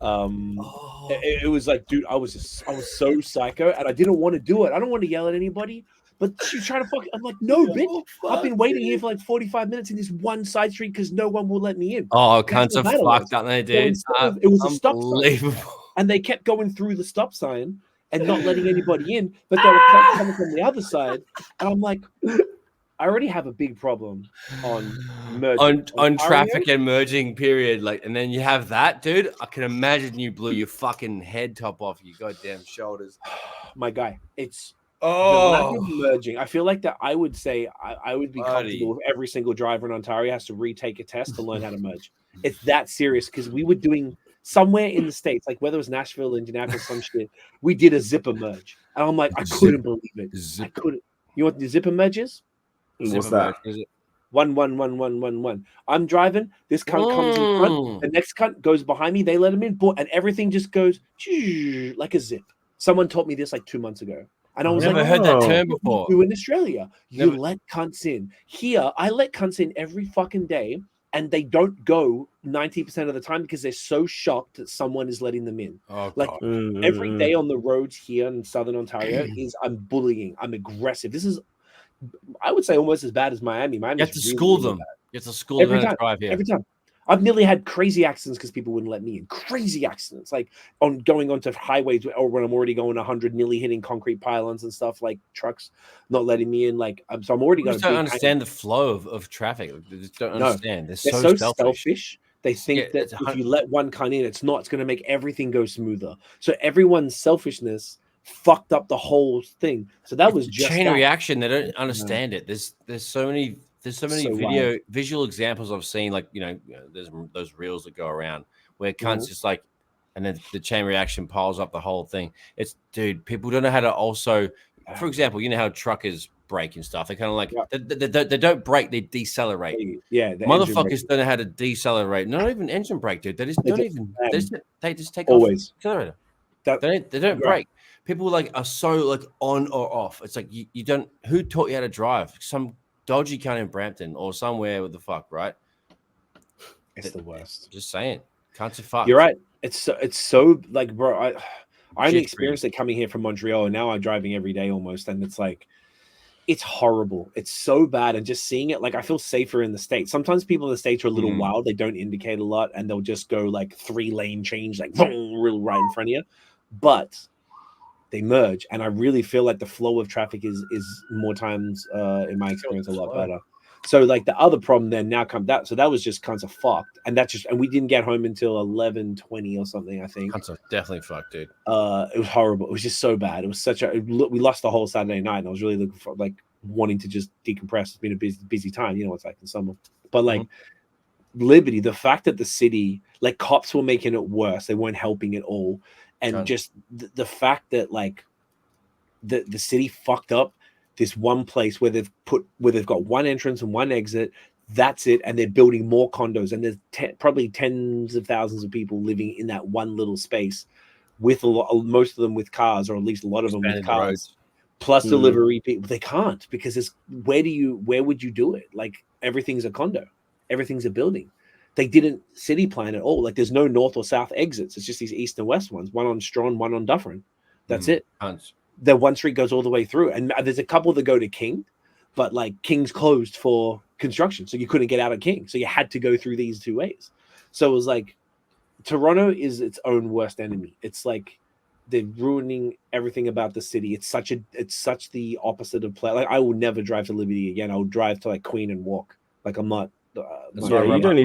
It was like, dude, I was so psycho, and I didn't want to do it. I don't want to yell at anybody. But she's trying to fuck. I'm like, no, bitch. I've been waiting here for like 45 minutes in this one side street because no one will let me in. Oh, cunts are fucked up there, dude. It was a stop sign. And they kept going through the stop sign and not letting anybody in. But they were coming from the other side. And I'm like, I already have a big problem on merging. On traffic and merging, period. Like, and then you have that, dude. I can imagine you blew your fucking head top off your goddamn shoulders. My guy, it's... the lack of merging. I feel like that I would say I would be comfortable if every single driver in Ontario has to retake a test to learn how to merge. It's that serious because we were doing somewhere in the States, like whether it was Nashville, Indianapolis, some shit, we did a zipper merge. And I'm like, I couldn't believe it. I couldn't. You know what the zipper merge is? What's that? 1 1 1 1 1 1. I'm driving. This cunt comes in front. The next cunt goes behind me. They let him in, and everything just goes like a zip. Someone taught me this like 2 months ago. And I was never heard that term before. You in Australia, you let cunts in. Here, I let cunts in every fucking day, and they don't go 90% of the time because they're so shocked that someone is letting them in. Every day on the roads here in Southern Ontario I'm bullying. I'm aggressive. This is, I would say, almost as bad as Miami. You have to school them. You have to school them how to drive here. Every time. I've nearly had crazy accidents because people wouldn't let me in. Crazy accidents, like going onto highways or when I'm already going 100, nearly hitting concrete pylons and stuff, like trucks not letting me in. Like, so I'm already going to understand the flow of traffic. They just don't understand. They're so selfish. They think that if you let one cunt in, it's going to make everything go smoother. So everyone's selfishness fucked up the whole thing. So that was just chain reaction. They don't understand it. There's so many visual examples I've seen, like, there's those reels that go around where cunts just like, and then the chain reaction piles up the whole thing. It's, dude, people don't know how to also, for example, you know how truckers brake and stuff. They kind of like, they don't brake, they decelerate. Yeah. Motherfuckers don't know how to decelerate. Not even engine brake, dude. They just don't even, they just take always off the accelerator. They don't brake. People like are so like on or off. It's like, you don't, who taught you how to drive? Some dodgy cunt in Brampton or somewhere with the fuck, right? It's the worst. Just saying, can't you fuck? You're right. It's so like, bro. I only experienced it coming here from Montreal, and now I'm driving every day almost, and it's like, it's horrible. It's so bad, and just seeing it, like, I feel safer in the States. Sometimes people in the States are a little wild. They don't indicate a lot, and they'll just go like 3-lane change, like real right in front of you, but they merge, and I really feel like the flow of traffic is more times in my experience a lot better. So like the other problem then now comes that, so that was just kind of fucked, and we didn't get home until 11:20 or something, I think. That's definitely fucked, dude. It was horrible. It was just so bad. It was we lost the whole Saturday night, and I was really looking for, like, wanting to just decompress. It's been a busy time, you know, it's like in summer, but like Liberty, the fact that the city, like, cops were making it worse, they weren't helping at all. And just the fact that, like, the city fucked up this one place where they've got one entrance and one exit. That's it, and they're building more condos, and there's probably tens of thousands of people living in that one little space, with most of them with cars, or at least a lot of them with cars, plus delivery people. They can't, because it's where would you do it? Like, everything's a condo, everything's a building. they didn't city plan at all. Like there's no north or south exits. It's just these east and west ones, one on Strawn, one on Dufferin. That's it. The one street goes all the way through, and there's a couple that go to King, but like King's closed for construction, so you couldn't get out of King, so you had to go through these two ways. So it was like Toronto is its own worst enemy. It's like they're ruining everything about the city. It's such the opposite of play. Like I will never drive to Liberty again. I will drive to like Queen and walk. Like I'm not. You don't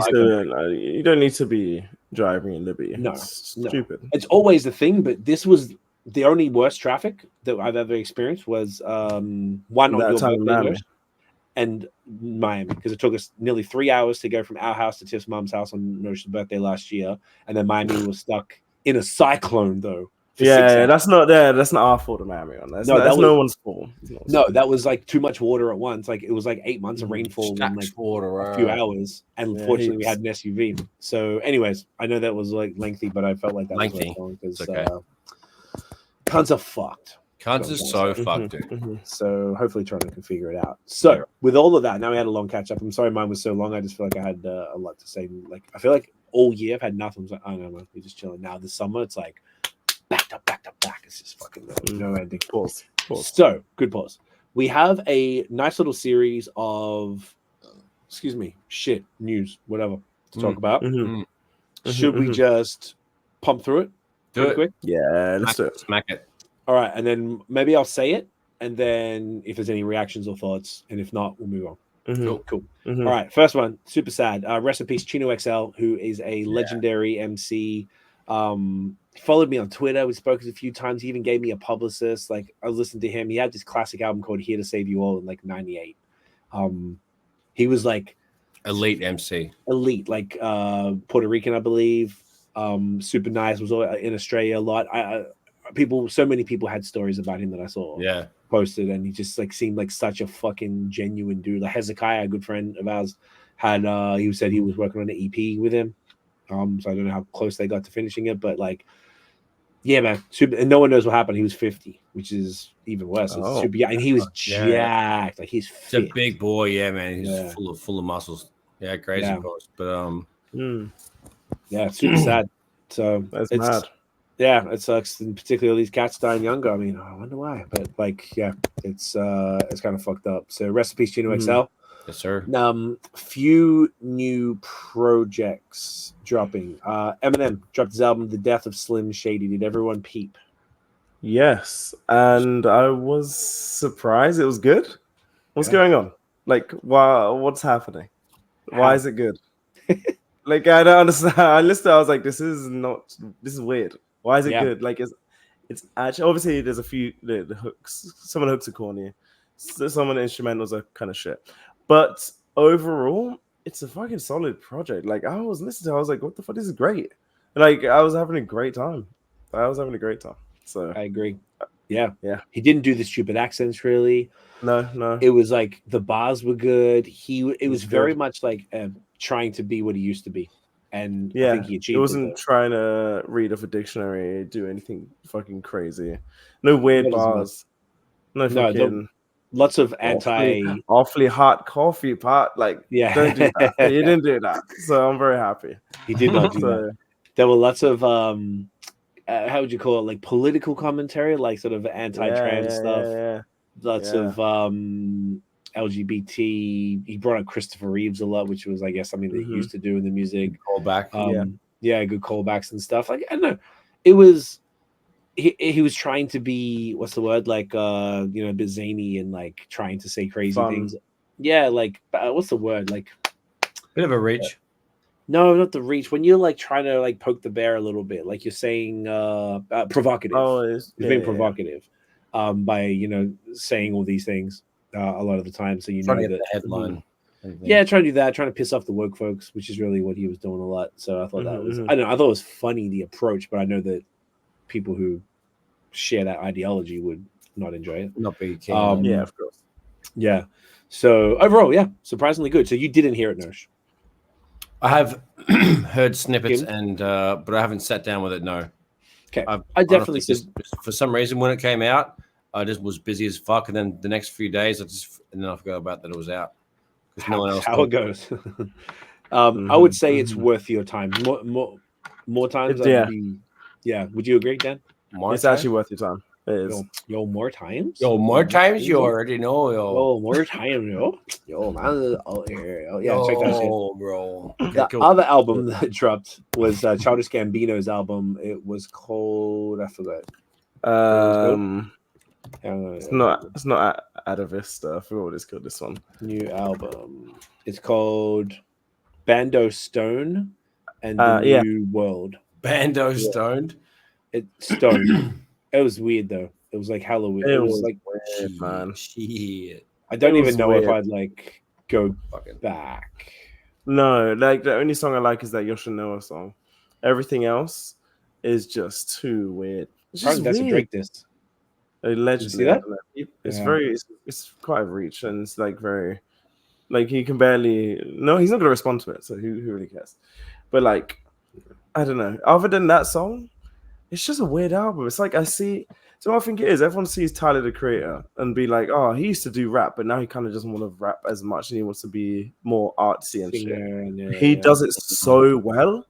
need to be driving in Liberty. No, it's stupid. It's always the thing, but this was the only worst traffic that I've ever experienced was one on your birthday and Miami, because it took us nearly 3 hours to go from our house to Tiff's mom's house on Nosh's birthday last year, and then Miami was stuck in a cyclone though. Yeah, that's not our fault of Miami on that. That's no one's fault. No, that was like too much water at once. Like it was like 8 months of rainfall in like a few hours, and fortunately we had an SUV. So, anyways, I know that was like lengthy, but I felt like that was long because cunts are fucked. Cunts are so fucked, dude. So hopefully Toronto can figure it out. So with all of that, now we had a long catch up. I'm sorry mine was so long. I just feel like I had a lot to say. Like I feel like all year I've had nothing. I was like, oh no, man, we're just chilling. Now this summer it's like back to back. It's just fucking no ending. Pause. So good pause. We have a nice little series of news, whatever to talk about. Should we just pump through it? Do it quick? Yeah, let's do it. Smack it. All right, and then maybe I'll say it, and then if there's any reactions or thoughts, and if not, we'll move on. Cool. All right, first one, super sad. Rest in peace, Chino XL, who is a legendary MC. He followed me on Twitter. We spoke a few times. He even gave me a publicist. Like I was listening to him. He had this classic album called "Here to Save You All" in like '98. He was like elite MC, like Puerto Rican, I believe. Super nice. Was in Australia a lot. So many people had stories about him that I saw posted, and he just like seemed like such a fucking genuine dude. Like Hezekiah, a good friend of ours, had he said he was working on an EP with him. So I don't know how close they got to finishing it, but like, yeah, man, super, and no one knows what happened. He was 50, which is even worse. Super, and he was jacked. Like he's fit. He's a big boy, man. He's full of muscles. Yeah, crazy boss. But yeah, super sad. So that's mad. Yeah, it sucks. And particularly these cats dying younger. I mean, I wonder why, but like, yeah, it's kind of fucked up. So rest in peace, Chino XL. Yes, sir. Few new projects dropping. Eminem dropped his album "The Death of Slim Shady." Did everyone peep? Yes, and I was surprised. It was good. What's going on? Like, what's happening? Why is it good? Like, I don't understand. I listened. I was like, this is weird. Why is it good? Like, it's actually obviously there's a few the hooks. Some of the hooks are corny. Some of the instrumentals are kind of shit. But overall, it's a fucking solid project. Like I was listening to, I was like, "What the fuck? This is great!" Like I was having a great time. So I agree. Yeah. He didn't do the stupid accents really. No. It was like the bars were good. It was very much like trying to be what he used to be, and I think he achieved. It wasn't trying to read off a dictionary, do anything fucking crazy. No weird bars. No fucking. Lots of awfully hot coffee pot. Like, don't do that. He didn't do that. So I'm very happy. He did not do that. There were lots of how would you call it? Like political commentary, like sort of anti-trans stuff. Yeah. Lots of LGBT. He brought up Christopher Reeves a lot, which was, I guess, something that he used to do in the music. Callback. Good callbacks and stuff. Like I don't know. It was. He was trying to be, what's the word, like a bit zany and like trying to say crazy things. Yeah, like what's the word, like bit of a reach. No, not the reach. When you're like trying to like poke the bear a little bit, like you're saying provocative. It's being provocative by saying all these things a lot of the time. So trying to get the headline. Yeah, trying to do that, trying to piss off the woke folks, which is really what he was doing a lot. So I thought that was I thought it was funny, the approach, but I know that people who share that ideology would not enjoy it. Not be keen. Yeah, of course. Yeah. So overall, surprisingly good. So you didn't hear it, Nosh? I have heard snippets but I haven't sat down with it. No. Okay. I definitely for some reason when it came out, I just was busy as fuck, and then the next few days I forgot about that it was out. How it goes. I would say it's worth your time. More times. Yeah. Would you agree, Dan? It's actually worth your time. It is. Yo, more times. Yo, more times. You already know. Yo, more time. Yo, man. Yeah, check that shit. Bro. The other album that dropped was Childish Gambino's album. It was called. I forgot. It's not Adavista. I forgot what it's called. This one. New album. It's called Bando Stone and the New World. Bando Stoned. It's Stone. It was weird though. It was like Halloween. It was like weird, man. Shit. I don't even know if I'd like go back. No, like the only song I like is that Yoshinoa song. Everything else is just too weird. It's just that's weird. a Drake diss. Allegedly, it's it's quite a reach, and it's like very, like he can barely. No, he's not gonna respond to it, so who really cares? But like, I don't know. Other than that song, it's just a weird album. It's like I see. So I think it is. Everyone sees Tyler the Creator and be like, "Oh, he used to do rap, but now he kind of doesn't want to rap as much, and he wants to be more artsy and shit." He does it so well,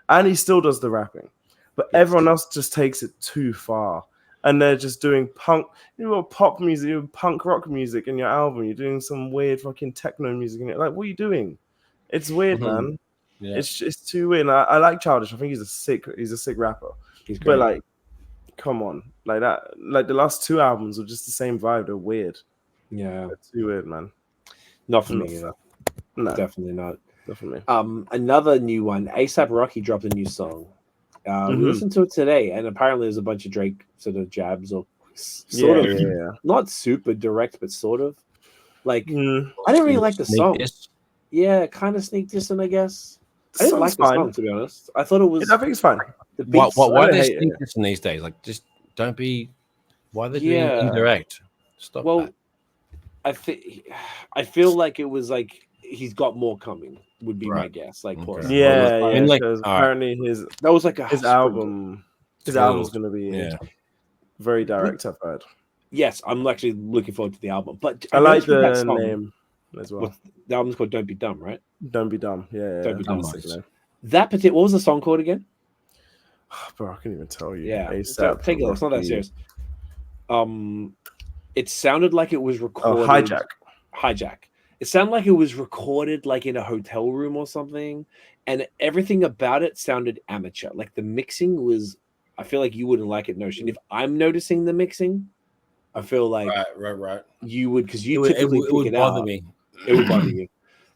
and he still does the rapping, but everyone else just takes it too far. And they're just doing punk, pop music, punk rock music in your album. You're doing some weird fucking techno music in it. Like, what are you doing? It's weird, man. Yeah. It's too weird. And I like Childish. I think he's a sick rapper. He's great. But like, come on, like that. Like the last two albums were just the same vibe. They're weird. Yeah, it's too weird, man. Not for me either. No, definitely not. Definitely. Another new one. A$AP Rocky dropped a new song. We listened to it today, and apparently there's a bunch of Drake sort of jabs or sort of not super direct, but sort of like I didn't really like the song. Yeah, kind of sneak dissing, I guess. I didn't like the song, to be honest. I thought it was. I think it's fine. Why are they sneak dissing these days? Like, just don't be. Why are they doing indirect? Stop. Well, that. I feel like it was like he's got more coming. Would be my guess. Like, I mean, like apparently his album. His album's gonna be very direct. I've heard. Yes, I'm actually looking forward to the album. But I like the name as well. The album's called "Don't Be Dumb," right? Don't Be Dumb. Yeah. Don't Be Dumb. That particular. What was the song called again? Bro, I can't even tell you. Yeah, take a look. It's not that serious. It sounded like it was recorded. Hijack. It sounded like it was recorded like in a hotel room or something, and everything about it sounded amateur. Like the mixing was, I feel like you wouldn't like it, Notion. If I'm noticing the mixing, I feel like right. You would, because you typically pick it out. It would bother you.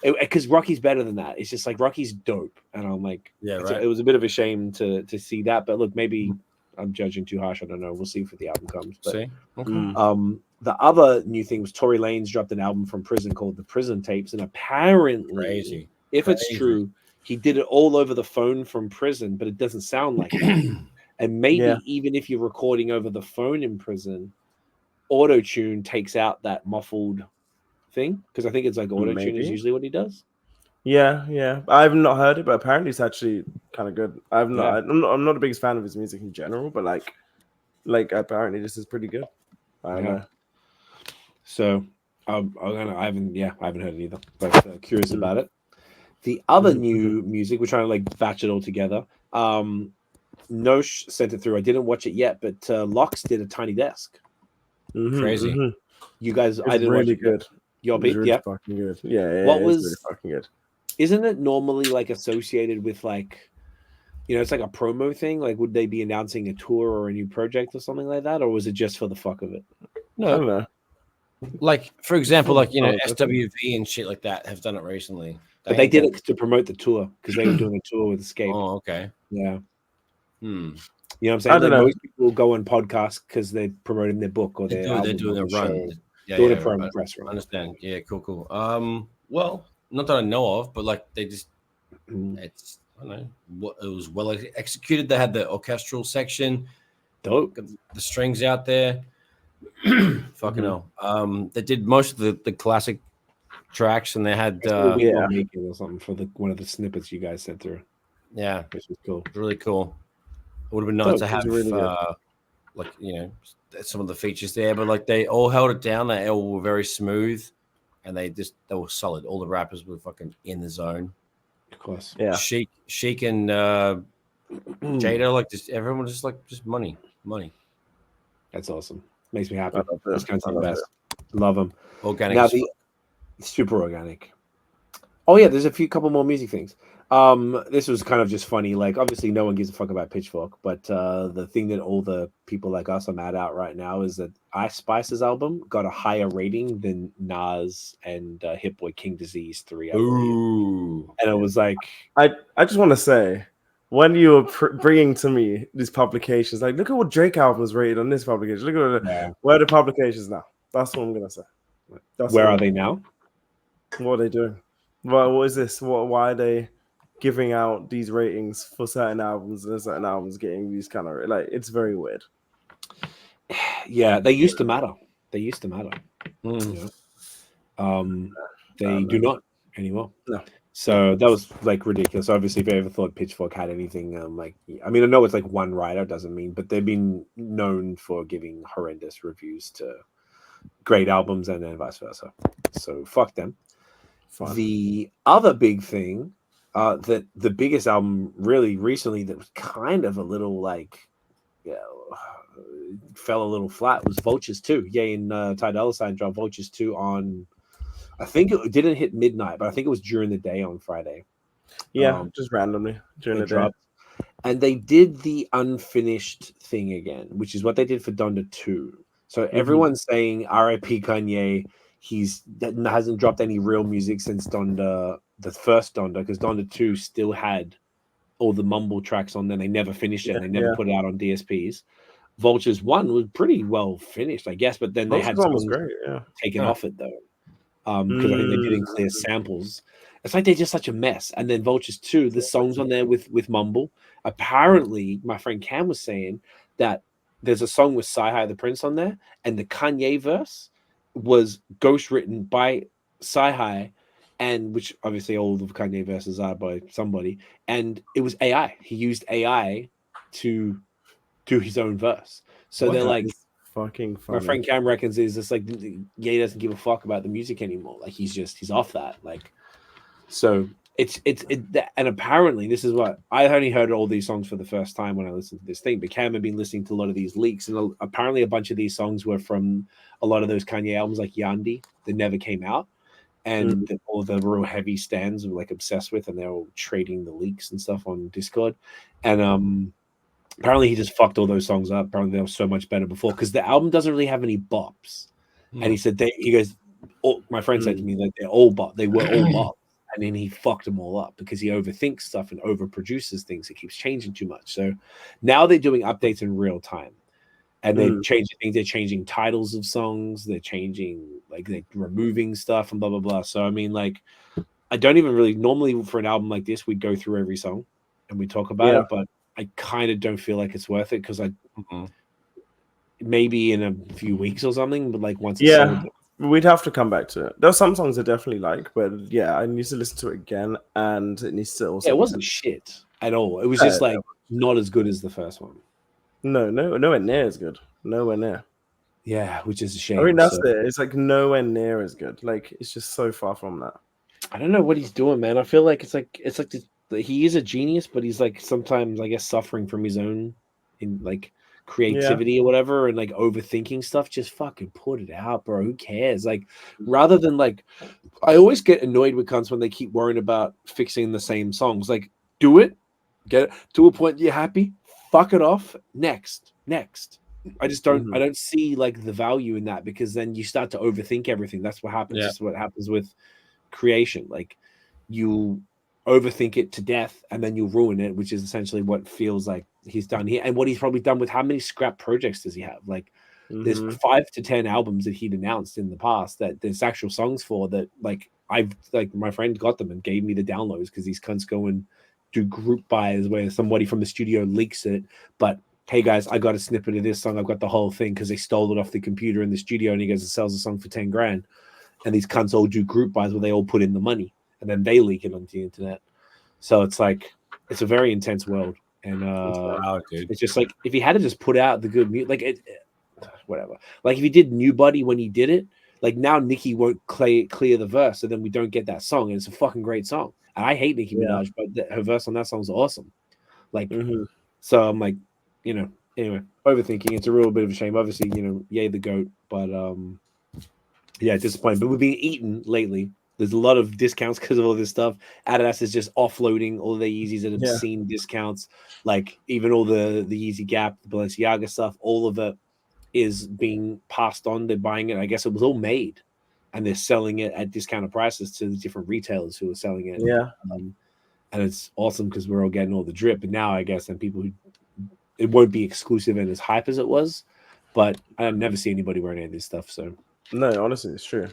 Because Rocky's better than that. It's just like Rocky's dope, and I'm like, it was a bit of a shame to see that. But look, maybe I'm judging too harsh. I don't know. We'll see if the album comes. But, the other new thing was Tory Lanez dropped an album from prison called The Prison Tapes, and apparently, if it's true, he did it all over the phone from prison, but it doesn't sound like that. And maybe even if you're recording over the phone in prison, auto-tune takes out that muffled thing, because I think it's like auto-tune is usually what he does. Yeah. I've not heard it, but apparently it's actually kind of good. I'm not the biggest fan of his music in general, but like apparently this is pretty good. I don't know. So I haven't heard it either, but curious about it. The other new music, we're trying to like batch it all together. Nosh sent it through. I didn't watch it yet, but Lox did a Tiny Desk. Crazy. You guys, I didn't really watch it good. Your beat, really fucking good. Yeah. What was really fucking good? Isn't it normally like associated with like, it's like a promo thing? Like, would they be announcing a tour or a new project or something like that, or was it just for the fuck of it? No, I don't know. Like, for example, like SWV and shit like that have done it recently. But they did it to promote the tour because they were doing a tour with Escape. Oh, okay. Yeah. You know what I'm saying? I don't know. Most people go on podcasts because they're promoting their book or they're doing a run. Doing a promo press run. I understand. Yeah, cool. Well, not that I know of, but like they just, it's, I don't know, it was well executed. They had the orchestral section, dope, the strings out there. Fucking hell. They did most of the classic tracks, and they had making or something for one of the snippets you guys sent through. Yeah, which was cool. Really cool. It would have been nice to have like some of the features there, but like they all held it down. They all were very smooth, and they were solid. All the rappers were fucking in the zone. course. Yeah. Sheik and Jada, like just everyone just money. That's awesome. Makes me happy. I love Those kinds of the best. it. Love them. Organic. Now super organic. Oh yeah, there's a couple more music things. This was kind of just funny. Like, obviously, no one gives a fuck about Pitchfork, but the thing that all the people like us are mad at right now is that Ice Spice's album got a higher rating than Nas and Hit Boy King Disease 3. Ooh. And it was like, I just want to say, when you were bringing to me these publications, like, look at what Drake album was rated on this publication. Look at where are the publications now? That's what I'm gonna say. Where are they now? What are they doing? What is this? Why are they giving out these ratings for certain albums and certain albums getting these kind of it's very weird. Yeah, they used to matter. They used to matter. You know? They do not anymore. No. So that was like ridiculous. Obviously, if you ever thought Pitchfork had anything, I mean, I know it's like one writer, doesn't mean, but they've been known for giving horrendous reviews to great albums and then vice versa. So fuck them. Fun. The other big thing, that the biggest album really recently that was kind of a little fell a little flat was Vultures 2. Ye and Ty Dolla dropped Vultures 2 on, I think it didn't hit midnight, but I think it was during the day on Friday. Yeah, just randomly during the day. And they did the unfinished thing again, which is what they did for Donda 2. So everyone's saying R.I.P. Kanye. Hasn't dropped any real music since Donda, the first Donda, because Donda 2 still had all the mumble tracks on there. They never finished it. And they never put it out on DSPs. Vultures 1 was pretty well finished, I guess, but then they had songs taken off it though. Because I think they didn't clear samples. It's like they're just such a mess. And then Vultures 2, the songs on there with mumble. Apparently, my friend Cam was saying that there's a song with Sci-Hi the Prince on there, and the Kanye verse was ghost written by Sci-Hi, and which obviously all of Kanye verses are by somebody, and it was AI. He used AI to do his own verse. So they're like, fucking funny. My friend Cam reckons is just like, Ye doesn't give a fuck about the music anymore. Like he's off that. Like, so it's and apparently this is what I only heard all these songs for the first time when I listened to this thing, but Cam had been listening to a lot of these leaks, and apparently a bunch of these songs were from a lot of those Kanye albums like Yandi that never came out, and all the real heavy stands were like obsessed with, and they're all trading the leaks and stuff on Discord, and apparently he just fucked all those songs up. Apparently they were so much better before because the album doesn't really have any bops, and he said he goes, my friend said to me that they were all bops. And then he fucked them all up because he overthinks stuff and overproduces things. It keeps changing too much. So now they're doing updates in real time, and they're changing things. They're changing titles of songs. They're changing, they're removing stuff and blah blah blah. So I mean, I don't even really normally for an album like this, we'd go through every song and we talk about it, but I kind of don't feel like it's worth it because maybe in a few weeks or something, but once it's sold, we'd have to come back to it. There's some songs I definitely like, but I need to listen to it again, and it needs to also. It wasn't shit at all. It was just not as good as the first one. Nowhere near as good. Nowhere near. Yeah, which is a shame. I mean, that's it. It's nowhere near as good. It's just so far from that. I don't know what he's doing, man. I feel like it's like he is a genius, but he's sometimes I guess suffering from his own creativity or whatever, and overthinking stuff. Just fucking put it out, bro. Who cares? Rather than I always get annoyed with cunts when they keep worrying about fixing the same songs. Do it, get it to a point you're happy, fuck it off, next. I just don't I don't see the value in that, because then you start to overthink everything. That's what happens. That's what happens with creation. You overthink it to death and then you ruin it, which is essentially what feels like he's done here, and what he's probably done with how many scrap projects does he have? There's 5 to 10 albums that he'd announced in the past that there's actual songs for that I've my friend got them and gave me the downloads because these cunts go and do group buys where somebody from the studio leaks it, but hey guys, I got a snippet of this song, I've got the whole thing because they stole it off the computer in the studio, and he goes and sells the song for 10 grand, and these cunts all do group buys where they all put in the money and then they leak it onto the internet. So it's it's a very intense world, and it's just if he had to just put out the good music, whatever. If he did New Body when he did it, Like now Nicki won't clear the verse, so then we don't get that song, and it's a fucking great song. And I hate Nicki Minaj, but her verse on that song is awesome. Like, so I'm like, you know, anyway, overthinking. It's a real bit of a shame. Obviously, you know, Ye the GOAT, but yeah, disappointing. But we've been eaten lately. There's a lot of discounts because of all this stuff. Adidas is just offloading all their Yeezys at obscene discounts. Like even all the Yeezy Gap, the Balenciaga stuff, all of it is being passed on. They're buying it. I guess it was all made, and they're selling it at discounted prices to the different retailers who are selling it. Yeah, and it's awesome because we're all getting all the drip. But now I guess and people who it won't be exclusive and as hype as it was. But I never see anybody wearing any of this stuff. So no, honestly, it's true.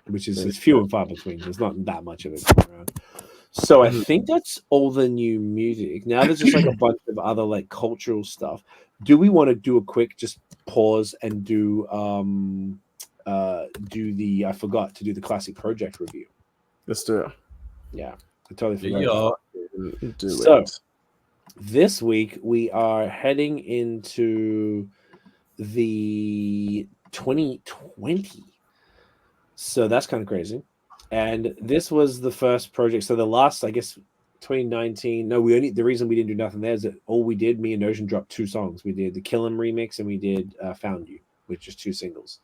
Which is it's few and far between. There's not that much of it going around. So I think that's all the new music. Now there's just like a bunch of other like cultural stuff. Do we want to do a quick just pause and do the I forgot to do the Classic Project review. Let's do it. Yeah, I totally forgot. So this week we are heading into the 2020. So that's kind of crazy. And this was the first project. So the last, I guess, 2019. No, the reason we didn't do nothing there is that all we did, me and Ocean dropped 2 songs. We did the Kill 'Em remix and we did Found You, which is 2 singles.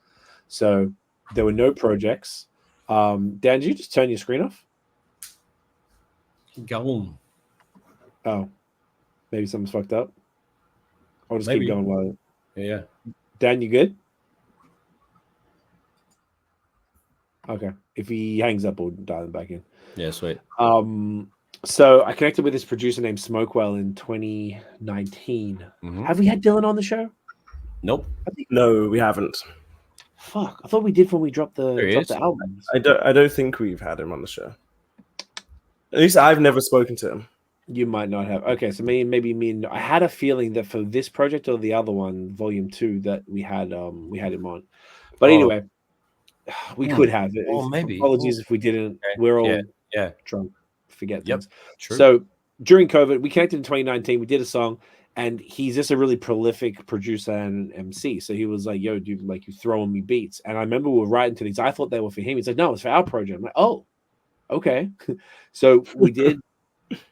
So there were no projects. Dan, did you just turn your screen off? Go on. Oh, maybe something's fucked up. I'll just keep going while. Yeah. Dan, you good? Okay. If he hangs up, we'll dial him back in. Yeah, sweet. So I connected with this producer named Smokewell in 2019. Have we had Dylan on the show? Nope. No, we haven't. Fuck. I thought we did when we dropped the albums. I don't think we've had him on the show. At least I've never spoken to him. You might not have. Okay, so maybe me and I had a feeling that for this project or the other one, Volume 2, that we had him on. But anyway, we could have it. Oh, maybe. Apologies if we didn't. Okay. We're all drunk. Forget things. True. So during COVID, we connected in 2019. We did a song, and he's just a really prolific producer and MC. So he was like, "Yo, dude, like you throwing me beats." And I remember we were writing to these. I thought they were for him. He's like, "No, it's for our project." I'm like, "Oh, okay." So we did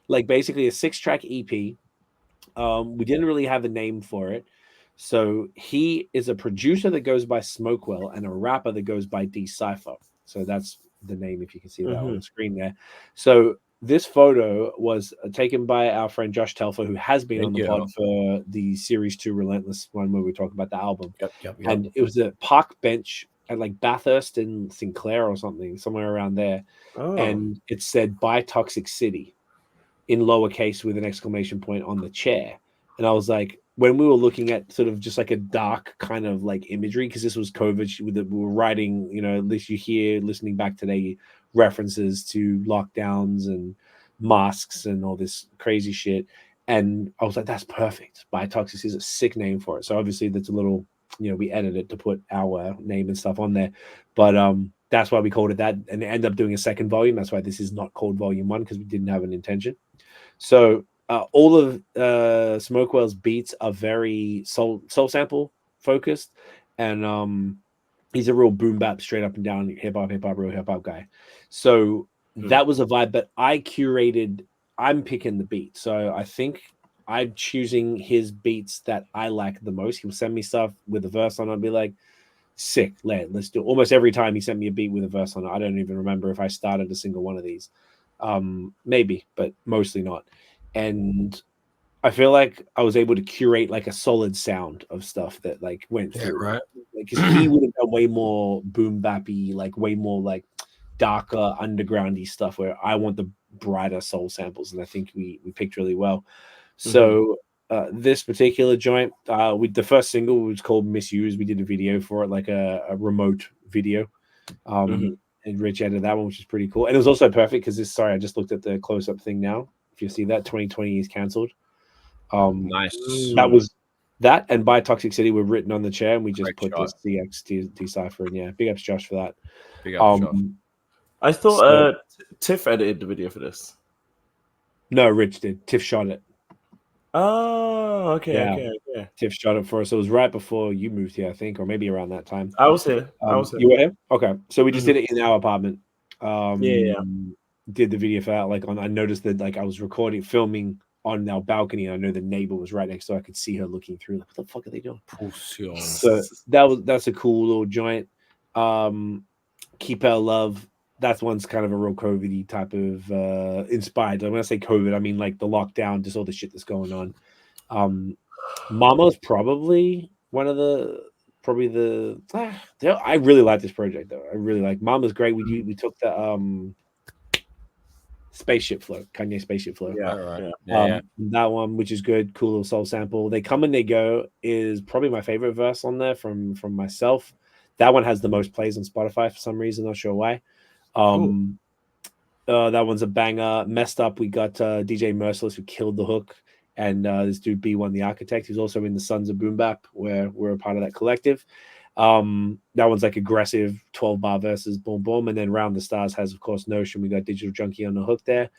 like basically a 6-track EP. We didn't really have a name for it. So he is a producer that goes by Smokewell and a rapper that goes by Decipher. So that's the name, if you can see that on the screen there. So this photo was taken by our friend Josh Telfer, who has been on the pod for the Series 2 Relentless one where we talk about the album. Yep. And it was a park bench at like Bathurst and Sinclair or something, somewhere around there. Oh. And it said "By Toxic City" in lowercase with an exclamation point on the chair. And I was like, when we were looking at sort of just like a dark kind of like imagery, because this was COVID, we were writing, you know, at least you hear listening back today references to lockdowns and masks and all this crazy shit. And I was like, that's perfect. By Toxic is a sick name for it. So obviously that's a little, you know, we edited it to put our name and stuff on there. But that's why we called it that. And end up doing a second volume. That's why this is not called Volume 1, because we didn't have an intention. So all of Smokewell's beats are very soul sample focused, and he's a real boom bap, straight up and down hip hop, real hip hop guy. So that was a vibe. But I'm picking the beat. So I think I'm choosing his beats that I like the most. He'll send me stuff with a verse on it. I'll be like, sick, let's do it. Almost every time he sent me a beat with a verse on it. I don't even remember if I started a single one of these. Maybe, but mostly not. And I feel like I was able to curate like a solid sound of stuff that like went through. Right. Because he would have done way more boom bappy, like way more like darker undergroundy stuff, where I want the brighter soul samples, and I think we picked really well. So this particular joint, with the first single was called "Misuse." We did a video for it, like a remote video. And Rich edited that one, which is pretty cool. And it was also perfect because I just looked at the close-up thing now. If you see that, 2020 is cancelled. Nice. That was that, and "By Toxic City" were written on the chair, and we just put the CX Decipher in. Yeah, big ups Josh for that. Big ups Josh. I thought Tiff edited the video for this. No, Rich did. Tiff shot it. Oh, okay, Yeah. okay. Tiff shot it for us. It was right before you moved here, I think, or maybe around that time. I was here. You were here? Okay. So we just Mhm. did it in our apartment. Yeah. Did the video for that. Like I noticed that like I was filming on our balcony, and I know the neighbor was right next door. I could see her looking through. Like, what the fuck are they doing? So that's a cool little joint. Keep Our Love. That one's kind of a real COVID type of inspired. When I say COVID, I mean like the lockdown, just all the shit that's going on. Mama's probably one of the I really like this project though. I really like Mama's great. We took the spaceship float, Kanye spaceship float. Yeah. That one, which is good, cool little soul sample. They Come and They Go is probably my favorite verse on there from myself. That one has the most plays on Spotify for some reason, not sure why. That one's a banger. Messed Up, we got DJ Merciless, who killed the hook, and this dude B1 the Architect, who's also in the Sons of Boom Bap, where we're a part of that collective. That one's like aggressive 12-bar verses, boom boom. And then Round the Stars has, of course, Notion. We got Digital Junkie on the hook there.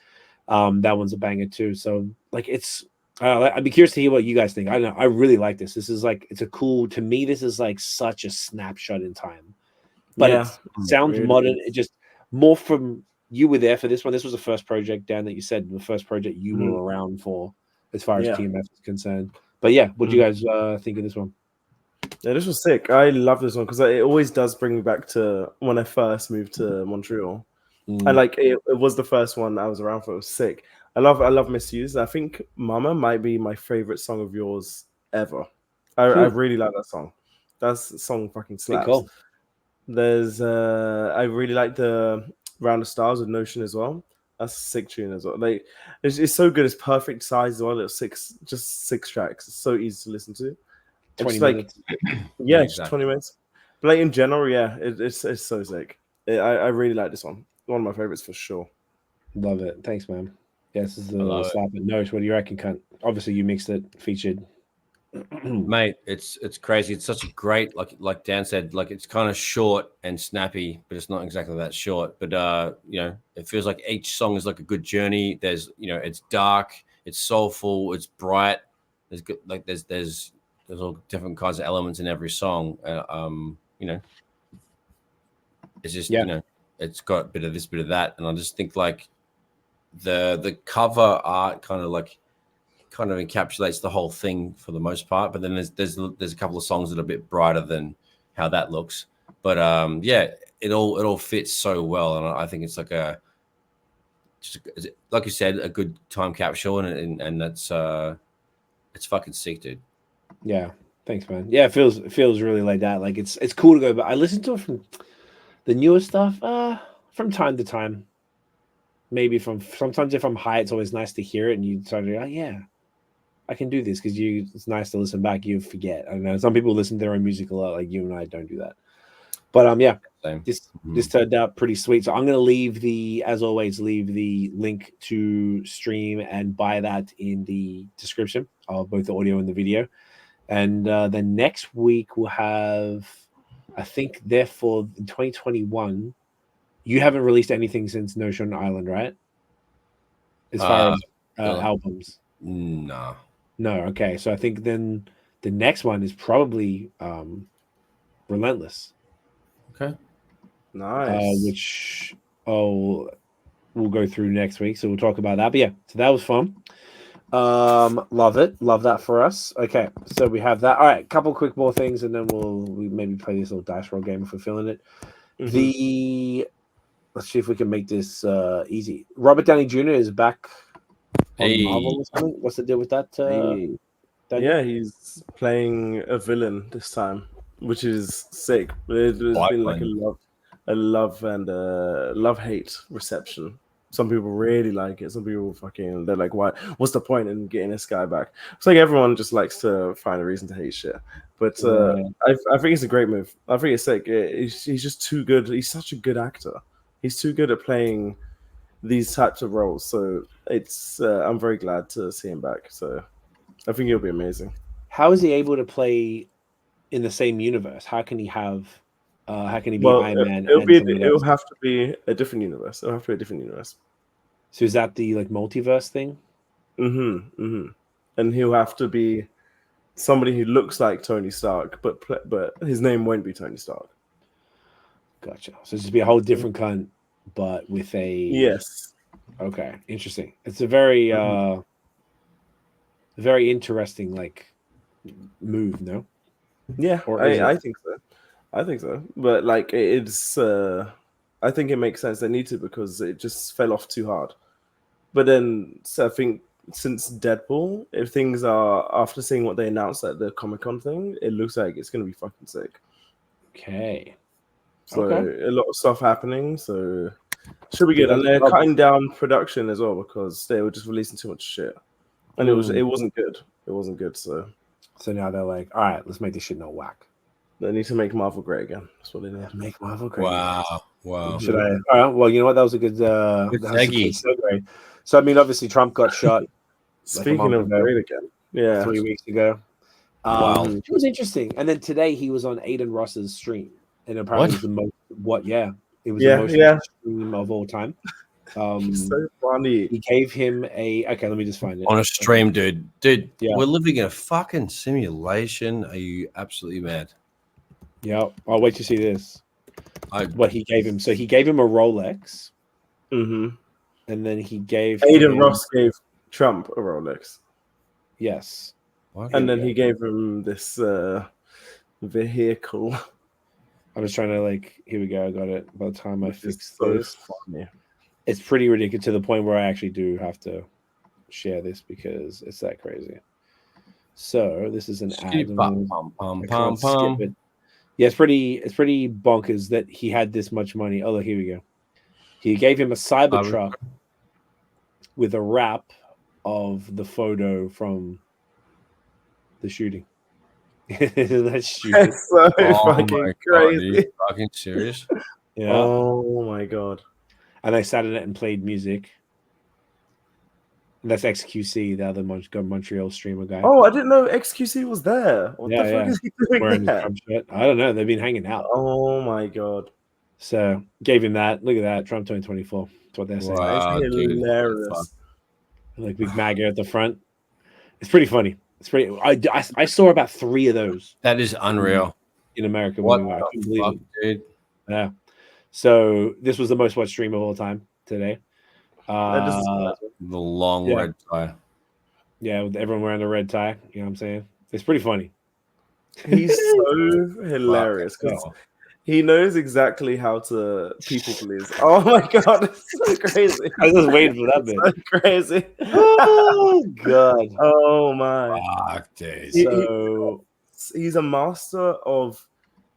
That one's a banger too. So like it's I'd be curious to hear what you guys think. I don't know. I really like this. This is like, it's a cool, to me, this is like such a snapshot in time. But it sounds really modern. It just more from, you were there for this one. This was the first project, Dan, that you said the first project you were around for as far as TMF is concerned. But yeah, what do you guys think of this one? Yeah, this was sick. I love this one because it always does bring me back to when I first moved to Montreal. And like it was the first one I was around for. It was sick. I love Misused. I think Mama might be my favorite song of yours ever. I really like that song. That song fucking slaps. Cool. There's I really like the Round the Stars with Notion as well. That's a sick tune as well. Like it's so good. It's perfect size as well. It's just six tracks. It's so easy to listen to. 20 minutes. Yeah, exactly. 20 minutes. But like in general, yeah, it's so sick. I really like this one. One of my favorites for sure. Love it. Thanks, man. Yes, this is a slap at Notion. What do you reckon, cunt? Obviously, you mixed it, featured. Mate, it's crazy. It's such a great, like Dan said, like it's kind of short and snappy, but it's not exactly that short. But it feels like each song is like a good journey. There's it's dark, it's soulful, it's bright. There's all different kinds of elements in every song. It's just it's got a bit of this, bit of that, and I just think like the cover art kind of encapsulates the whole thing for the most part. But then there's a couple of songs that are a bit brighter than how that looks. But it all fits so well, and I think it's like like you said, a good time capsule, and that's it's fucking sick, dude. Yeah, thanks, man. Yeah, it feels really like that. Like it's cool to go, but I listen to it from the newer stuff from time to time. Maybe sometimes if I'm high, it's always nice to hear it, and you start to go, yeah, I can do this, because it's nice to listen back. You forget. I don't know. Some people listen to their own music a lot, like you and I don't do that. But this turned out pretty sweet. So I'm gonna leave the link to stream and buy that in the description of both the audio and the video. And then next week we'll have, I think, therefore in 2021, you haven't released anything since Notion Island, right? As far as albums. No. Okay. So I think then the next one is probably Relentless. Okay. Nice. Which we'll go through next week. So we'll talk about that. But yeah, so that was fun. Love it. Love that for us. Okay. So we have that. All right. Couple quick more things, and then we maybe play this little dice roll game if we're feeling it. Let's see if we can make this easy. Robert Downey Jr. is back on Marvel or something. What's the deal with that? Yeah, he's playing a villain this time, which is sick. There's been like a love-hate reception. Some people really like it. Some people they're like, what's the point in getting this guy back? It's like everyone just likes to find a reason to hate shit. But I think it's a great move. I think it's sick. He's just too good. He's such a good actor. He's too good at playing these types of roles. So it's I'm very glad to see him back. So I think he'll be amazing. How is he able to play in the same universe? How can he have? How can he be Iron Man? It'll have to be a different universe. It'll have to be a different universe. So is that the like multiverse thing? and he'll have to be somebody who looks like Tony Stark, but his name won't be Tony Stark. Gotcha. So it's just be a whole different cunt, but with a yes. Okay, interesting. It's a very very interesting like move, no? Yeah, I think so. I think so. But like it's I think it makes sense they need to because it just fell off too hard. But then so I think since Deadpool, if things are after seeing what they announced at the Comic-Con thing, it looks like it's gonna be fucking sick. Okay. So a lot of stuff happening, so should be good. And they're cutting down production as well because they were just releasing too much shit. And it wasn't good. It wasn't good, so now they're like, all right, let's make this shit no whack. They need to make Marvel great again. That's what they need. Make Marvel great. Wow. Should I? All right. Well, you know what? That was a good segue. So I mean, obviously, Trump got shot. Speaking of great again, 3 weeks ago. Wow. It was interesting. And then today he was on Adin Ross's stream, and apparently it was the most the most stream of all time. So funny. He gave him okay, let me just find it. On a stream, dude. We're living in a fucking simulation. Are you absolutely mad? Yeah, I'll wait to see this. What he gave him. So he gave him a Rolex. Mm-hmm. And then he gave Adin Ross gave Trump a Rolex. Yes. And then he gave him this vehicle. I'm just trying to here we go. I got it. By the time I fix this. Funny. It's pretty ridiculous to the point where I actually do have to share this because it's that crazy. So this is an ad. Yeah, it's pretty bonkers that he had this much money. Oh, look, here we go. He gave him a Cybertruck with a wrap of the photo from the shooting. That's stupid. That's so fucking crazy. God, are you fucking serious? Yeah. Oh my god. And I sat in it and played music. And that's XQC, the other Montreal streamer guy. Oh, I didn't know XQC was there. What the fuck is he doing there? I don't know. They've been hanging out. Oh my god. So gave him that. Look at that. Trump 2024. That's what they're saying. Wow, it's hilarious. Like big MAGA at the front. It's pretty funny. It's pretty. I saw about 3 of those. That is unreal. In America. What the fuck, dude? Yeah. So this was the most watched stream of all time today. The long red tie. Yeah, with everyone wearing a red tie. You know what I'm saying? It's pretty funny. He's so hilarious because he knows exactly how to people please. Oh my god, it's so crazy. I was just waiting for that bit. So crazy. Oh god. Oh my. Fuck days. So he's a master of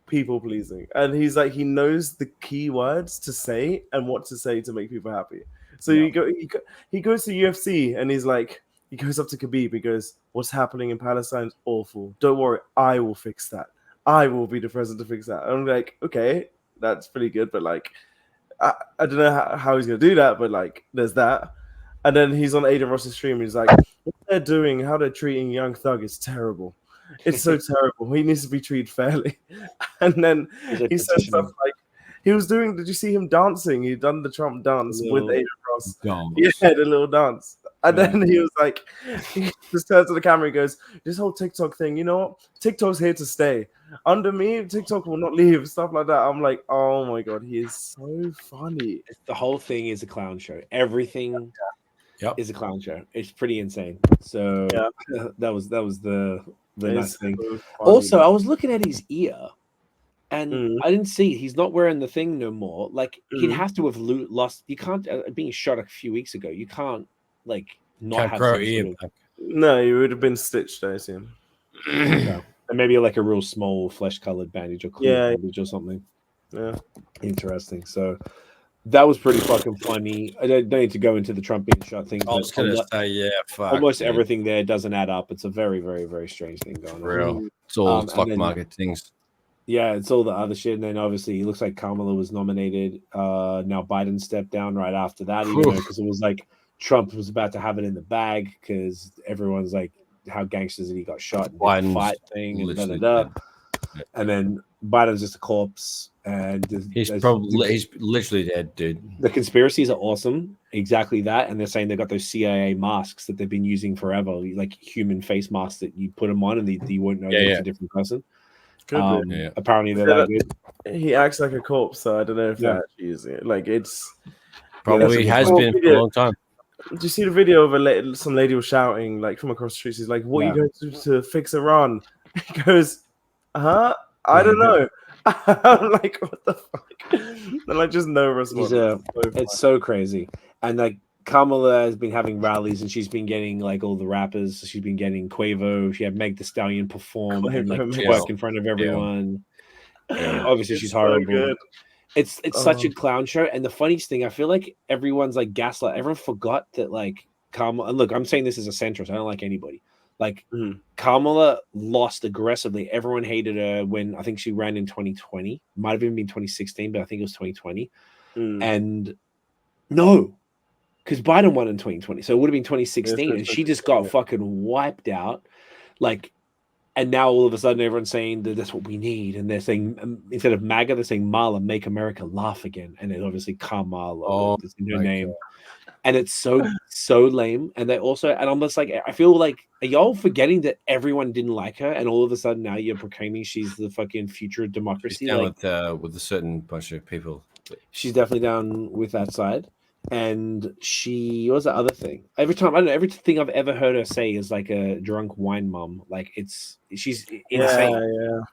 people pleasing, and he's like he knows the key words to say and what to say to make people happy. So he goes to UFC and he's like, he goes up to Khabib. He goes, "What's happening in Palestine is awful. Don't worry, I will fix that. I will be the president to fix that." And I'm like, okay, that's pretty good, but like, I don't know how he's gonna do that, but like, there's that. And then he's on Adin Ross's stream. And he's like, "What they're doing, how they're treating Young Thug is terrible. It's so terrible. He needs to be treated fairly." And then he said stuff like, he was doing, did you see him dancing? He'd done the Trump dance with Adin Ross. Yeah, the little dance. And then he was like, he just turns to the camera and goes, "This whole TikTok thing, you know what? TikTok's here to stay. Under me, TikTok will not leave." Stuff like that. I'm like, oh my god, he is so funny. The whole thing is a clown show. Everything is a clown show. It's pretty insane. So that was the nice thing. So also, I was looking at his ear. And I didn't see he's not wearing the thing no more. Like he'd have to have lost. You can't being shot a few weeks ago. You can't not have grow ear. No, you would have been stitched, I assume. And maybe like a real small flesh-colored bandage or bandage or something. Yeah, interesting. So that was pretty fucking funny. I don't need to go into the Trump being shot thing. I was gonna say, almost everything there doesn't add up. It's a very, very, very strange thing going on. Real. It's all stock market things. Yeah, it's all the other shit. And then obviously it looks like Kamala was nominated. Now Biden stepped down right after that, because it was like Trump was about to have it in the bag because everyone's like, how gangsters that he got shot in the fight thing and and then Biden's just a corpse, and he's literally dead, dude. The conspiracies are awesome, exactly that, and they're saying they've got those CIA masks that they've been using forever, like human face masks that you put them on and you won't know that it's a different person. Apparently they're that good. He acts like a corpse, so I don't know if they're actually using it. Like it's probably has been for a long time. Do you see the video of some lady was shouting like from across the street? She's like, "What are you going to do to fix Iran?" He goes, "Huh? I don't know." I'm like, "What the fuck?" And I just no response. It's so crazy. And like Kamala has been having rallies, and she's been getting like all the rappers. She's been getting Quavo. She had Meg Thee Stallion perform and like twerk in front of everyone. And obviously, she's horrible. So it's such a clown show. And the funniest thing, I feel like everyone's like gaslight. Everyone forgot that like Kamala. Look, I'm saying this as a centrist. I don't like anybody. Like Kamala lost aggressively. Everyone hated her when I think she ran in 2020. Might have even been 2016, but I think it was 2020. And no, because Biden won in 2020, so it would have been 2016, and she just got fucking wiped out. Like, and now all of a sudden everyone's saying that that's what we need, and they're saying instead of MAGA, they're saying Mala, make America laugh again, and it's obviously Kamala, it's in her name. God. And it's so lame. And they also, and I'm just like, I feel like, are y'all forgetting that everyone didn't like her, and all of a sudden now you're proclaiming she's the fucking future of democracy? She's down with a certain bunch of people. She's definitely down with that side. And she was the other thing. Everything I've ever heard her say is like a drunk wine mom. Like she's insane.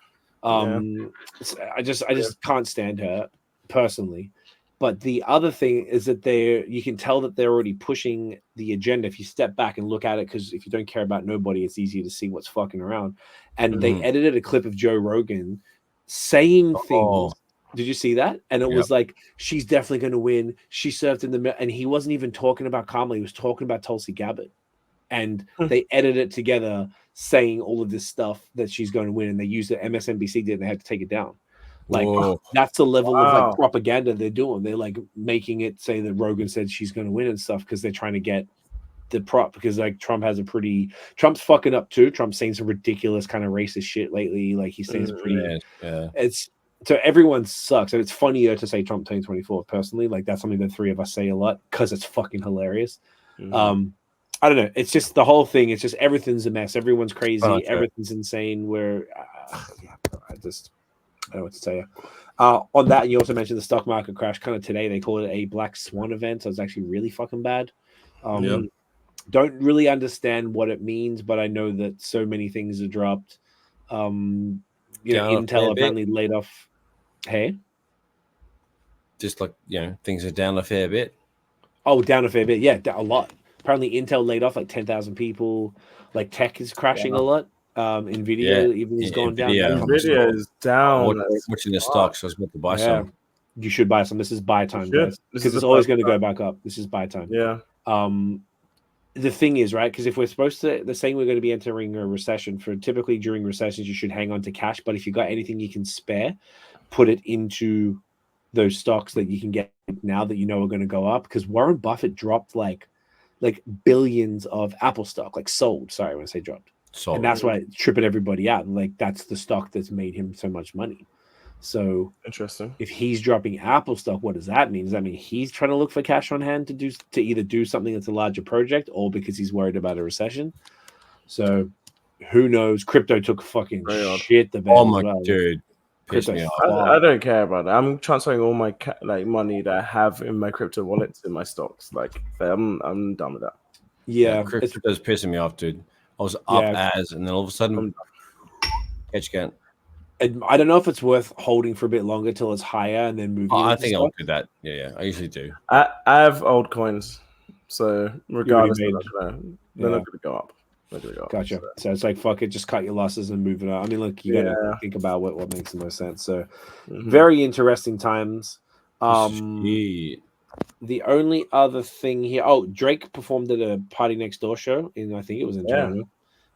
I just can't stand her personally. But the other thing is that you can tell that they're already pushing the agenda. If you step back and look at it, because if you don't care about nobody, it's easier to see what's fucking around. And they edited a clip of Joe Rogan saying things. Did you see that? And it was like, she's definitely going to win. She served in the and he wasn't even talking about Kamala. He was talking about Tulsi Gabbard. And they edited it together saying all of this stuff that she's going to win. And they used it. MSNBC did, and they had to take it down. Like, that's the level of like propaganda they're doing. They're like making it say that Rogan said she's going to win and stuff because they're trying to get the prop, because like Trump's fucking up too. Trump's saying some ridiculous kind of racist shit lately. Like he's saying so everyone sucks. And it's funnier to say Trump 2024 personally. Like that's something the three of us say a lot because it's fucking hilarious. I don't know. It's just the whole thing. It's just everything's a mess. Everyone's crazy. Everything's insane. I don't know what to tell you. On that, and you also mentioned the stock market crash kind of today. They call it a black swan event. So it's actually really fucking bad. Don't really understand what it means, but I know that so many things are dropped. Intel apparently laid off. Hey, just like things are down a fair bit. Oh, down a fair bit. Yeah, a lot. Apparently, Intel laid off like 10,000 people. Like tech is crashing a lot. Nvidia even is going down. Nvidia is down. Watching the stocks, I was about to buy some. You should buy some. This is buy time, guys, because it's always going to go back up. This is buy time. Yeah. The thing is, right? Because if we're they're saying we're going to be entering a recession. Typically during recessions, you should hang on to cash. But if you got anything you can spare, put it into those stocks that you can get now that you know are going to go up. Because Warren Buffett dropped like billions of Apple stock, like sold. Sorry, when I say dropped. And that's why it's tripping everybody out. Like that's the stock that's made him so much money. So interesting. If he's dropping Apple stock, what does that mean? Does that mean he's trying to look for cash on hand to either do something that's a larger project, or because he's worried about a recession? So who knows? Crypto took fucking shit the bed. Oh my dude. Me off. I don't care about that. I'm transferring all my money that I have in my crypto wallet to my stocks. Like I'm done with that. Yeah, crypto's pissing me off, dude. I was up and then all of a sudden, catch again. I don't know if it's worth holding for a bit longer till it's higher and then moving. I think I'll do that. Yeah, I usually do. I have old coins, so regardless, they're not going to go up. Gotcha. So it's like fuck it, just cut your losses and move it out. I mean, look, you gotta think about what makes the most sense. So very interesting times. The only other thing here, Drake performed at a PARTYNEXTDOOR show I think it was in Toronto.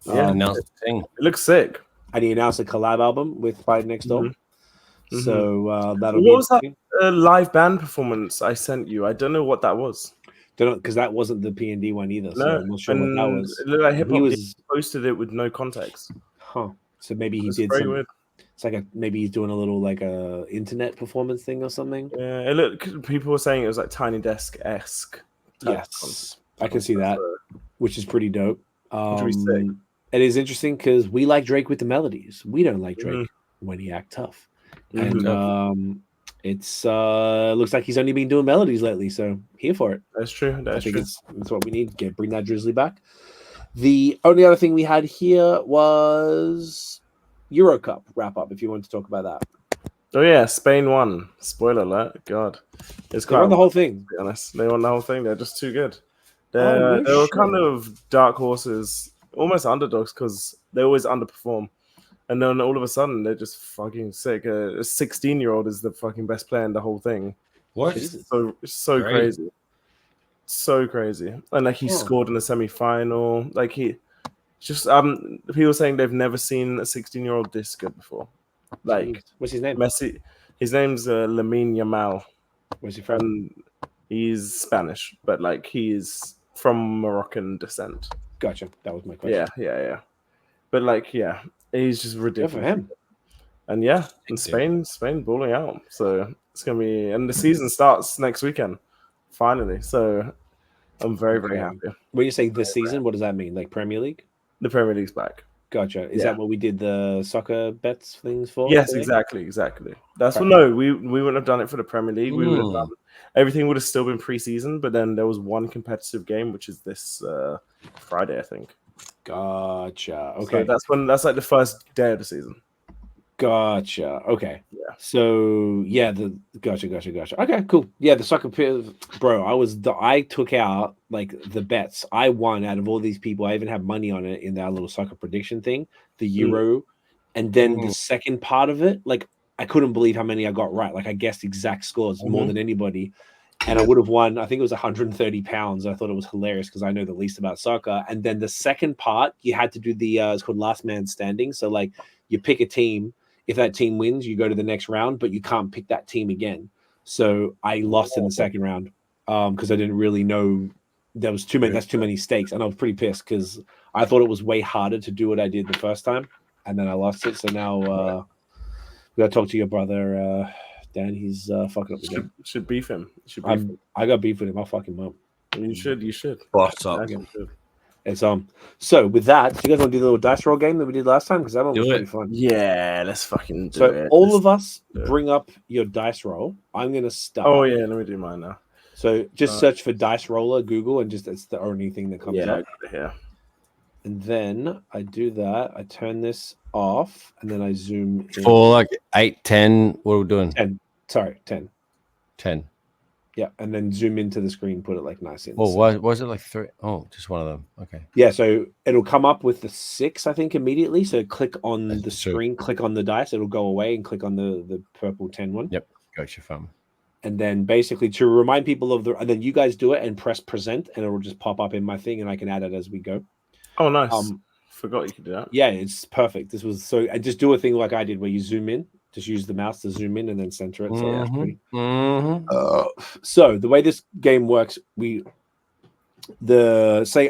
Announced the thing. It looks sick. And he announced a collab album with PARTYNEXTDOOR. So that'll be. What was that live band performance I sent you? I don't know what that was. Don't know, because that wasn't the P&D one either. So I'm not sure what that was. It looked like Hip Hop posted it with no context. So maybe he did. Very weird. It's like maybe he's doing a little like a internet performance thing or something. Yeah, people were saying it was like Tiny Desk-esque. Yes, I can see that, which is pretty dope. Sick. It is interesting because we like Drake with the melodies. We don't like Drake when he act tough. And it's looks like he's only been doing melodies lately, so here for it. That's true. That's true. That's what we need. Bring that Drizzly back. The only other thing we had here was Euro Cup wrap up. If you want to talk about that. Oh yeah, Spain won. Spoiler alert. God, they won the whole thing. To be honest, they won the whole thing. They're just too good. They were kind of dark horses, almost underdogs, because they always underperform. And then all of a sudden, they're just fucking sick. A 16-year-old is the fucking best player in the whole thing. What? It's so crazy. So crazy. And like he scored in the semi-final. Like he just people saying they've never seen a 16-year-old this good before. Like what's his name? Messi. His name's Lamine Yamal. Where's he from? And he's Spanish, but like he's from Moroccan descent. Gotcha. That was my question. Yeah. But like, yeah, he's just ridiculous. Good for him. And yeah, in Spain balling out. So it's gonna be, and the season starts next weekend, finally. So I'm very, very happy. When you say this season, what does that mean? Like Premier League? The Premier League's back. Gotcha. Is that what we did the soccer bets things for? Yes, exactly. That's what. No, we wouldn't have done it for the Premier League. We would have done everything. Would have still been preseason, but then there was one competitive game, which is this Friday, I think. Gotcha. Okay, so that's like the first day of the season. Gotcha. Okay. Yeah. So yeah, gotcha. Okay, cool. Yeah, the soccer bro. I took out like the bets. I won out of all these people. I even have money on it in that little soccer prediction thing, the Euro, and then the second part of it. Like I couldn't believe how many I got right. Like I guessed exact scores more than anybody, and I would have won. I think it was 130 pounds. I thought it was hilarious because I know the least about soccer. And then the second part, you had to do the it's called last man standing. So like you pick a team. If that team wins, you go to the next round, but you can't pick that team again. So I lost in the second round because I didn't really know there was too many. That's too many stakes, and I was pretty pissed because I thought it was way harder to do what I did the first time, and then I lost it. So now we got to talk to your brother, Dan. He's fucking up again. Should beef him. I got beef with him. I'll fuck him up. You should. What's up? It's so with that, do you guys want to do the little dice roll game that we did last time? Because that one was pretty fun. Yeah, let's fucking do it. So all of us bring up your dice roll. I'm gonna start. Oh yeah, let me do mine now. So just search for dice roller, Google, and just it's the only thing that comes up. Yeah. And then I do that. I turn this off, and then I zoom in. For like 8, 10. What are we doing? 10. Sorry, 10. 10. Yeah, and then zoom into the screen, put it like nice in. Oh, why is it like 3? Oh, just one of them. Okay. Yeah, so it'll come up with the 6, I think, immediately. So click on the screen, click on the dice, it'll go away, and click on the purple 10 one. Yep, gotcha, fun. And then basically to remind people of and then you guys do it and press present, and it'll just pop up in my thing, and I can add it as we go. Oh, nice. Forgot you could do that. Yeah, it's perfect. This was so I just do a thing like I did where you zoom in. Just use the mouse to zoom in and then center it. So that's pretty. So the way this game works, say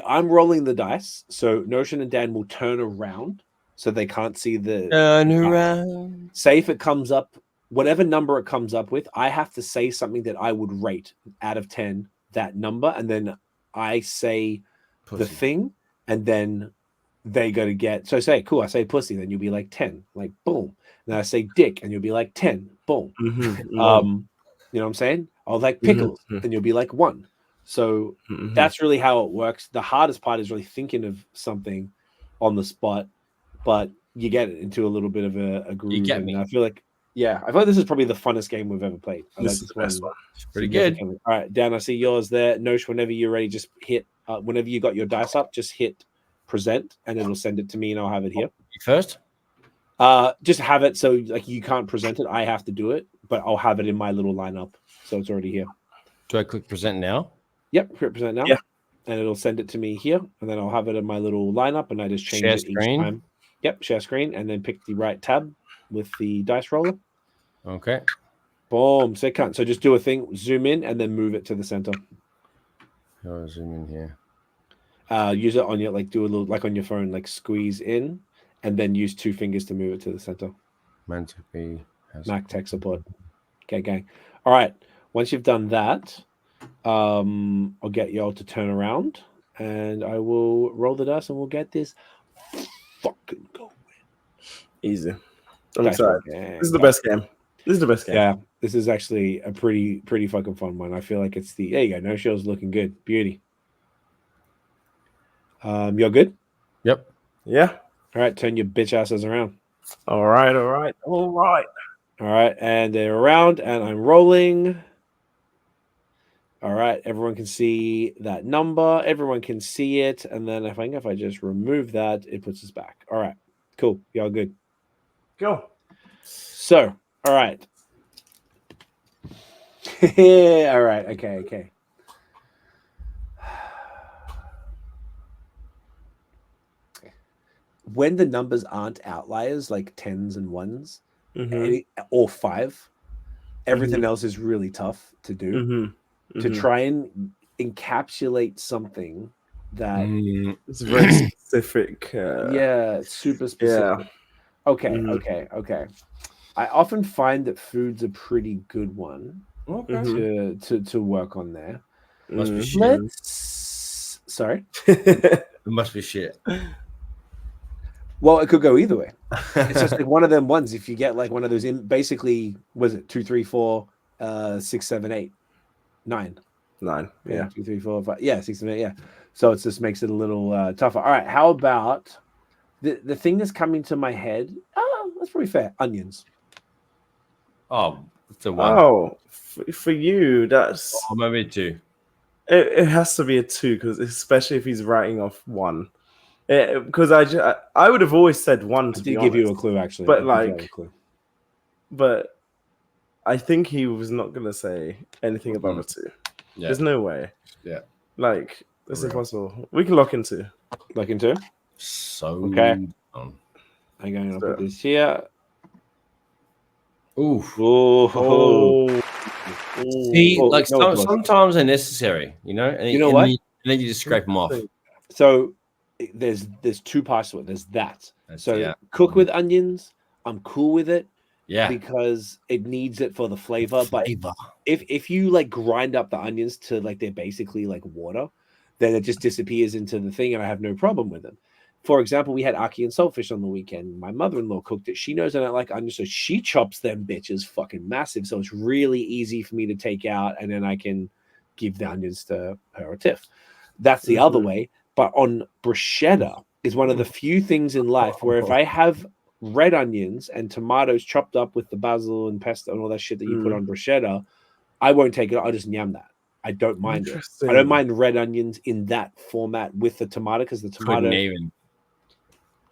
I'm rolling the dice. So Notion and Dan will turn around so they can't see the turn around. Say if it comes up, whatever number it comes up with, I have to say something that I would rate out of 10 that number, and then I say the thing, and then they go to get. So say cool. I say pussy, then you'll be like 10, like boom. Then I say dick, and you'll be like 10. Boom. You know what I'm saying? Or like pickles, then you'll be like 1. So that's really how it works. The hardest part is really thinking of something on the spot, but you get into a little bit of a groove. You get me. I feel like this is probably the funnest game we've ever played. I this is the best one. It's pretty good. All right, Dan, I see yours there. Nosh, whenever you're ready, just hit. Whenever you got your dice up, just hit present, and it'll send it to me, and I'll have it here. You first. Just have it so like you can't present it. I have to do it, but I'll have it in my little lineup, so it's already here. Do I click present now? Yep, click present now. Yeah, and it'll send it to me here, and then I'll have it in my little lineup, and I just change it each time. Yep, share screen, and then pick the right tab with the dice roller. Okay. Boom. So just do a thing, zoom in, and then move it to the center. I'll zoom in here. Use it on your do a little like on your phone, like squeeze in. And then use 2 fingers to move it to the center. Meant to be. Mac tech support. Okay, gang. All right. Once you've done that, I'll get y'all to turn around, and I will roll the dice, and we'll get this fucking going. Easy. I'm excited. This is the best game. This is the best game. Yeah, this is actually a pretty fucking fun one. I feel like it's the. There you go. No show's looking good. Beauty. You're good? Yep. Yeah. All right. Turn your bitch asses around. All right. All right. And they're around, and I'm rolling. All right. Everyone can see that number. Everyone can see it. And then if I just remove that, it puts us back. All right. Cool. Y'all good? Go. So, all right. All right. Okay. When the numbers aren't outliers, like 10s and 1s, or 5, everything else is really tough to do. To try and encapsulate something that it's very specific. It's super specific. Yeah. Okay. I often find that food's a pretty good one to work on there. Must be shit. Sorry? It must be shit. Well, it could go either way. It's just like one of them ones. If you get like one of those basically, was it 2, 3, 4, 6, 7, 8, 9? 9. Yeah. 2, 3, 4, 5. Yeah, 6, 7, 8. Yeah. So it just makes it a little tougher. All right. How about the thing that's coming to my head? Oh, that's pretty fair. Onions. Oh, it's a 1. Oh, for you, that's maybe 2. It has to be a 2 because especially if he's writing off 1. Because I would have always said 1 to be honest. Give you a clue actually, but I think he was not gonna say anything above a 2. Yeah. There's no way. Yeah, like it's impossible. We can lock in 2. Lock in 2. So okay. I'm going to put this here. Ooh. See, like sometimes they're necessary, you know. And you know what? And then you just scrape them off. So there's 2 parts to it. There's that. Cook with onions. I'm cool with it. Yeah, because it needs it for the flavor. But if you like grind up the onions to like they're basically like water, then it just disappears into the thing, and I have no problem with them. For example, we had ackee and saltfish on the weekend. My mother-in-law cooked it. She knows I don't like onions, so she chops them bitches fucking massive. So it's really easy for me to take out, and then I can give the onions to her or Tiff. That's the other way. But on bruschetta is one of the few things in life where if I have red onions and tomatoes chopped up with the basil and pesto and all that shit that you put on bruschetta, I won't take it. I'll just yam that. I don't mind it. I don't mind red onions in that format with the tomato because the tomato.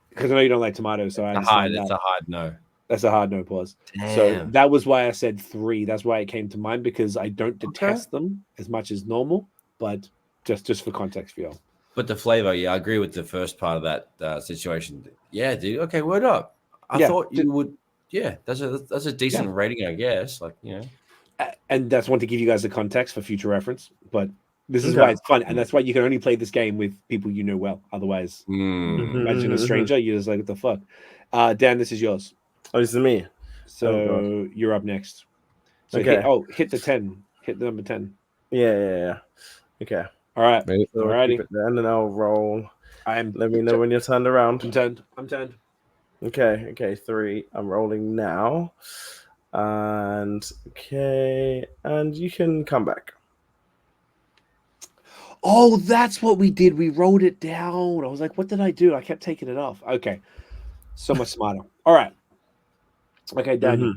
Because I know you don't like tomatoes, so I understand that's a hard no. That's a hard no, pause. Damn. So that was why I said 3. That's why it came to mind because I don't detest them as much as normal, but just for context for y'all. But the flavor, I agree with the first part of that situation. Yeah, dude. Okay, word up. I thought you would. Yeah, that's a decent rating, I guess. Like, you know. And that's one to give you guys the context for future reference. But this is why it's fun, and that's why you can only play this game with people you know well. Otherwise, imagine a stranger. You're just like, what the fuck? Dan, this is yours. Oh, this is me. So you're up next. So hit the 10. Hit the number 10. Yeah. Okay. All right. So alrighty. And then I'll roll. Let me know when you're turned around. I'm turned. Okay. 3. I'm rolling now. And you can come back. Oh, that's what we did. We wrote it down. I was like, what did I do? I kept taking it off. Okay. So much smarter. All right. Okay, Daniel.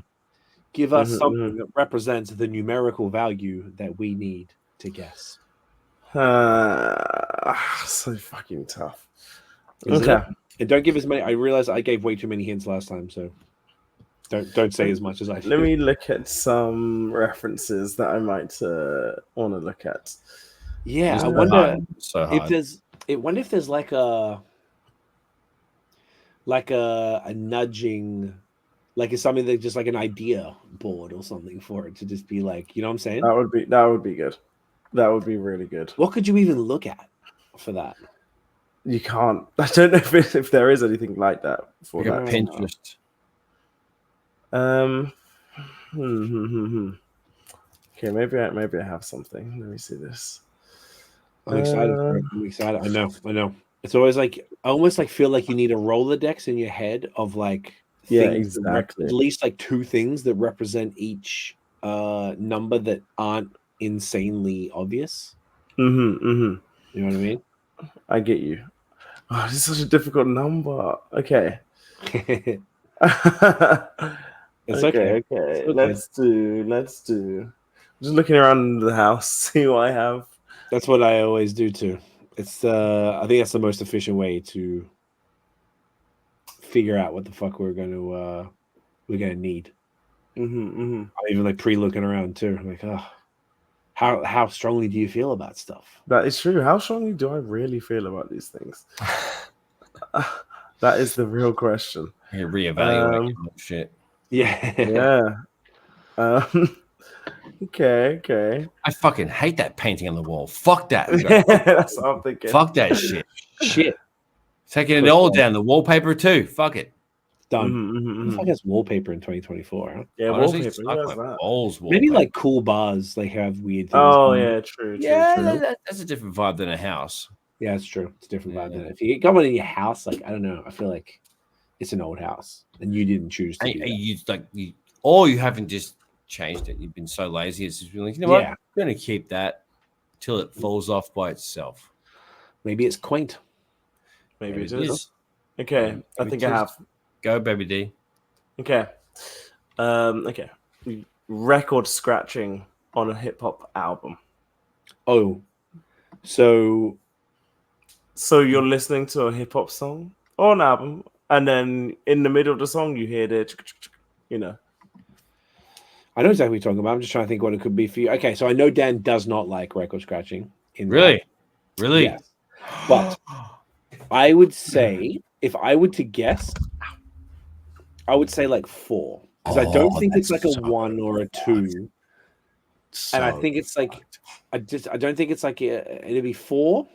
Give us something that represents the numerical value that we need to guess. So fucking tough. Okay. And don't give as many. I realized I gave way too many hints last time, so don't say as much as I did. Let me look at some references that I might want to look at. Yeah, I wonder if there's like a nudging, like it's something that just like an idea board or something for it to just be like, you know what I'm saying? That would be good. That would be really good. What could you even look at for that? You can't. I don't know if there is anything like that for that. Pinterest. Okay, maybe I have something. Let me see this. I'm excited for it. I'm excited. I know. It's always like I almost like feel like you need a Rolodex in your head of like things exactly. at least like 2 things that represent each number that aren't insanely obvious. You know what I mean? I get you. Oh, this is such a difficult number. Okay. It's okay. Let's do. I'm just looking around the house, see what I have. That's what I always do too. It's I think that's the most efficient way to figure out what the fuck we're gonna need. I'm even like pre-looking around too. I'm like, oh, how strongly do you feel about stuff? That is true. How strongly do I really feel about these things? That is the real question. You're reevaluating shit. Yeah. Okay. I fucking hate that painting on the wall. Fuck that. That's what I'm thinking. Fuck that shit. Shit. Taking it all down. The wallpaper too. Fuck it. Done. Who the fuck has wallpaper in 2024? Huh? Yeah, honestly, wallpaper. Maybe like cool bars like have weird things. Oh yeah, true. That's a different vibe than a house. Yeah, it's true. It's a different vibe than if you got one in your house. Like I don't know. I feel like it's an old house and you didn't choose to. Or you haven't just changed it. You've been so lazy. It's just been like, you know what? I'm going to keep that till it falls off by itself. Maybe it's quaint. Maybe it is. Okay, I think I have. Go, baby D. Okay. Okay. Record scratching on a hip hop album. Oh, so you're listening to a hip hop song or an album, and then in the middle of the song you hear the, you know. I know exactly what you're talking about. I'm just trying to think what it could be for you. Okay, so I know Dan does not like record scratching. Really? Yes. But I would say, if I were to guess, I would say like 4. Because I don't think it's like a 1 or a 2. And I think it's like, I don't think it's like, it'd be 4.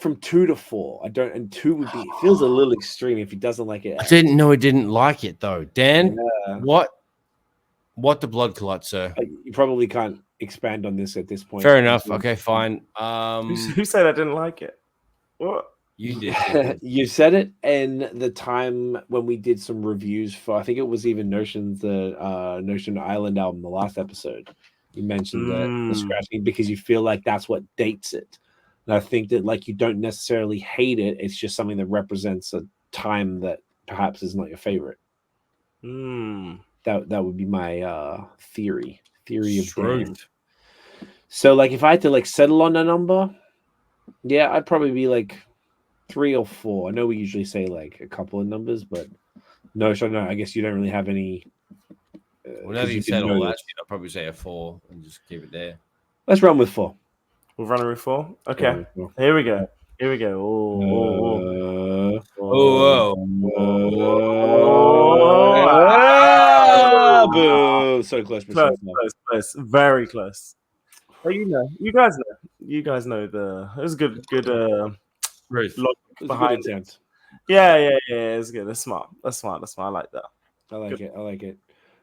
From 2 to 4. And 2 would be, it feels a little extreme if he doesn't like it. I didn't know he didn't like it though. Dan, what the blood clot, sir? You probably can't expand on this at this point. Fair enough. Okay, fine. Who said I didn't like it? What? You did. You said it in the time when we did some reviews for, I think it was even the Notion Island album, the last episode. You mentioned the scratching because you feel like that's what dates it. And I think that like you don't necessarily hate it. It's just something that represents a time that perhaps is not your favorite. That would be my theory of truth. So like if I had to like settle on a number, yeah, I'd probably be like 3 or 4. I know we usually say like a couple of numbers, but no, I guess you don't really have any. Well, now that you said all that shit, I'll probably say a 4 and just keep it there. Let's run with 4. We're running with 4. Okay, here we go. Boo! So close. Very close. Well, you guys know the. It was good. Logic behind it. Yeah. It's good. That's smart. I like that. I like it.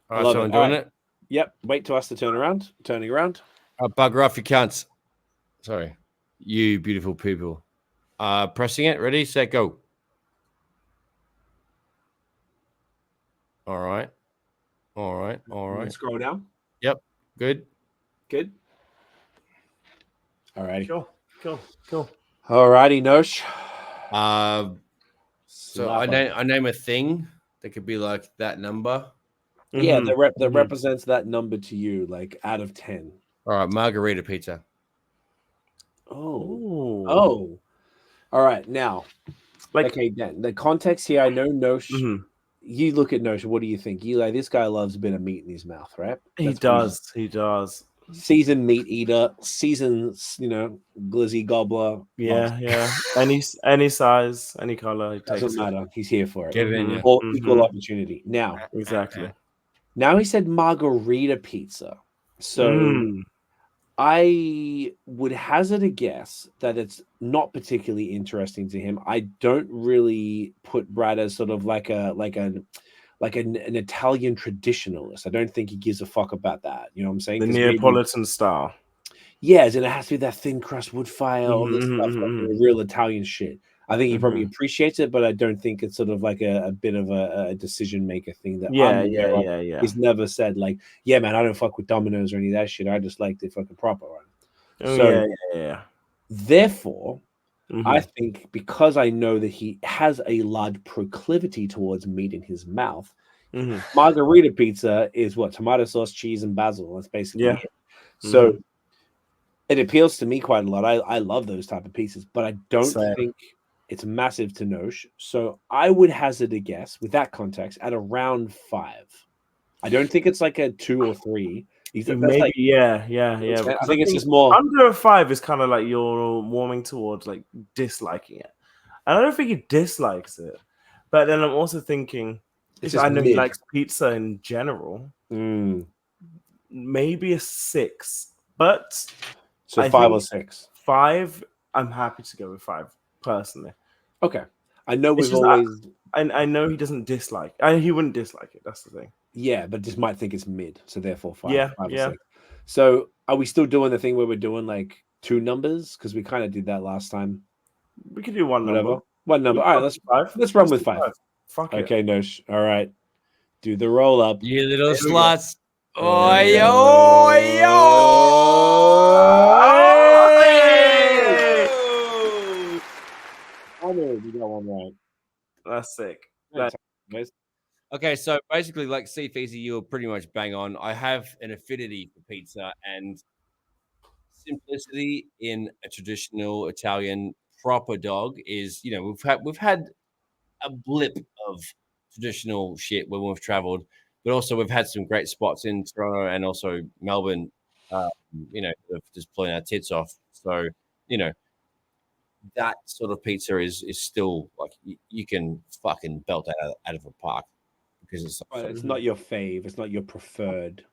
All right, so I'm doing it. Yep. Wait till us to turn around. Turning around. Bugger off, you cunts. Sorry, you beautiful people. Pressing it. Ready, set, go. All right. Scroll down. Yep. Good. All righty. Cool. All righty, Nosh. So I name a thing that could be like that number. Yeah, that represents that number to you, like out of 10. All right, margarita pizza. Oh. All right, now, okay, Dan. The context here, I know Nosh. You look at Nosh. What do you think? You like this guy loves a bit of meat in his mouth, right? He does. Seasoned meat eater, seasoned, glizzy gobbler. Yeah. Any size, any color. Doesn't matter. He's here for it. Get it in you. Equal opportunity. Now, exactly. Now he said margarita pizza. So I would hazard a guess that it's not particularly interesting to him. I don't really put Brad as sort of like a like an Italian traditionalist. I don't think he gives a fuck about that. You know what I'm saying? The Neapolitan style. Yeah, and it has to be that thin crust wood fire, all this stuff, like real Italian shit. I think he probably appreciates it, but I don't think it's sort of like a bit of a decision maker thing that he's never said like, yeah, man, I don't fuck with Domino's or any of that shit. I just like the fucking proper one. Therefore, I think because I know that he has a large proclivity towards meat in his mouth, margarita pizza is what? Tomato sauce, cheese, and basil. That's basically it. So it appeals to me quite a lot. I love those type of pieces, but I don't think it's massive to Nosh. So I would hazard a guess with that context at around 5. I don't think it's like a 2 or 3. Maybe, like, yeah. I think it's just more under a 5 is kind of like you're warming towards like disliking it. And I don't think he dislikes it, but then I'm also thinking if I know he likes pizza in general, maybe a 6. But so 5 or 6. 5, I'm happy to go with 5 personally. Okay, I know we've always. I know he doesn't dislike. He wouldn't dislike it. That's the thing. Yeah, but just might think it's mid, so therefore 5. Yeah, 5 or 6. So are we still doing the thing where we're doing like 2 numbers? Because we kind of did that last time. We could do one number. One number. All right, let's run with 5. Fuck it. Okay, Nosh. All right, do the roll up. You little sluts. You got one right. That's sick. Okay, so basically, like Feezy, you were pretty much bang on. I have an affinity for pizza and simplicity in a traditional Italian proper dog is, you know, we've had a blip of traditional shit when we've traveled, but also we've had some great spots in Toronto and also Melbourne, you know, just pulling our tits off. So, you know, that sort of pizza is still like you can fucking belt that out of a park because it's not your fave, it's not your preferred.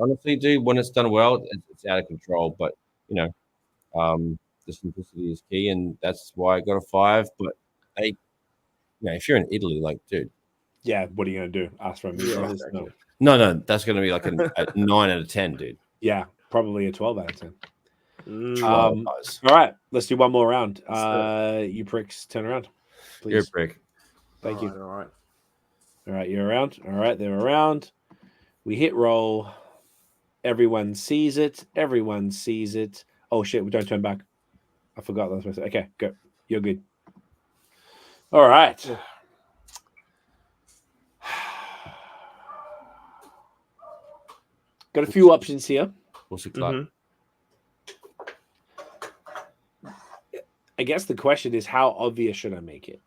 Honestly, dude, when it's done well, it's out of control. But you know, the simplicity is key, and that's why I got a 5. But you know, if you're in Italy, like, dude, yeah, what are you gonna do? Ask for a meat? No, that's gonna be like a 9 out of 10, dude. Yeah, probably a 12 out of 10. All right, let's do one more round. You pricks, turn around, please. You're a prick. Thank you. All right, you're around. All right, they're around. We hit roll. Everyone sees it. Oh shit, we don't turn back. I forgot that was supposed to. Okay, go. You're good. All right. Got a few options here. What's the clock? I guess the question is, how obvious should I make it?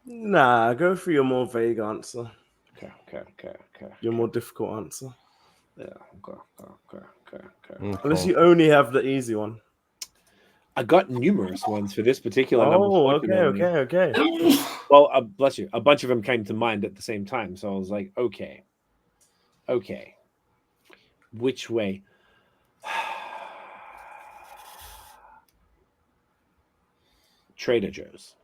Nah, go for your more vague answer. Okay. Your more difficult answer. Yeah. Okay. Unless you only have the easy one. I got numerous ones for this particular number. Oh, okay. Well, bless you. A bunch of them came to mind at the same time, so I was like, okay. Which way? Trader Joe's.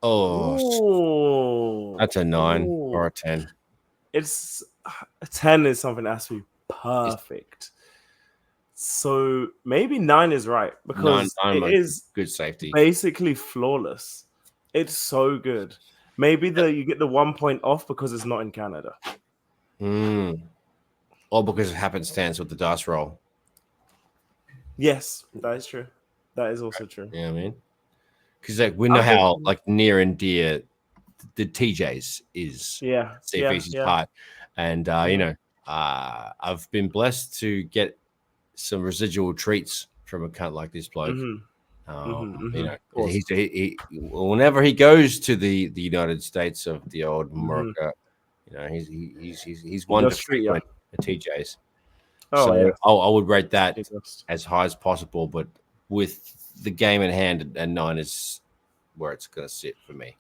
Oh, that's a 9 or a 10. It's a 10 is something that has to be perfect. So maybe 9 is right because 9 it is good safety, basically flawless. It's so good. Maybe you get the 1 point off because it's not in Canada. Or because it happenstance with the dice roll. Yes, that is true. That is also true. Yeah, I mean, because like we know how like near and dear the TJs is. Yeah, CFC's part, and you know, I've been blessed to get some residual treats from a cunt like this bloke. You know, he whenever he goes to the United States of the old America, you know, he's one to frequent the TJs. I would rate that as high as possible, but with the game in hand, and 9 is where it's going to sit for me.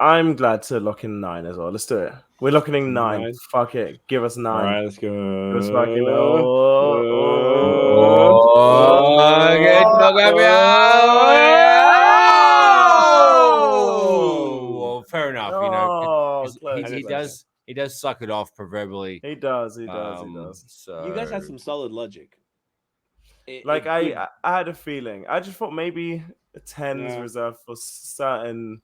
I'm glad to lock in 9 as well. Let's do it. We're locking in 9. Fuck it. Give us 9. All right, let's go. Let's fucking fair enough. You know, He does suck it off proverbially. He does. He does. So you guys had some solid logic. I had a feeling. I just thought maybe a 10's reserved for certain.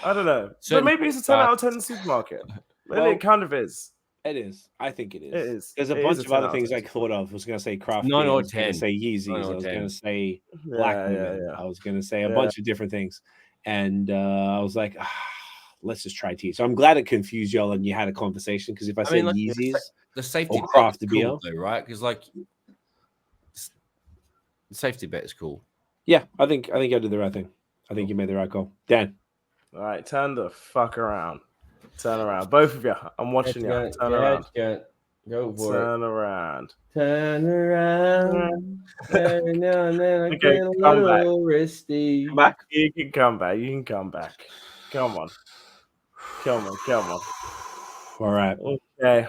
I don't know. But maybe it's a 10 out of 10 supermarket. Well, it kind of is. It is. I think it is. It is. There's a bunch of other things I thought of. I was going to say craft 9 beer. or I was 10. going to say Yeezys. I was going to say Black Women. I was going to say a bunch of different things. And I was like, let's just try tea. So I'm glad it confused y'all and you had a conversation, because if I said Yeezys, the safety or craft beer, cool though, right? Because like the safety bet is cool. Yeah, I think I did the right thing. I think you made the right call. Dan. All right, turn the fuck around. Turn around. Both of you. I'm watching you. Turn around. Go for Turn around. Turn around. Turn around. Okay, come back. Risky. Come back. You can come back. You can come back. Come on. Come on. Come on. All right. Okay.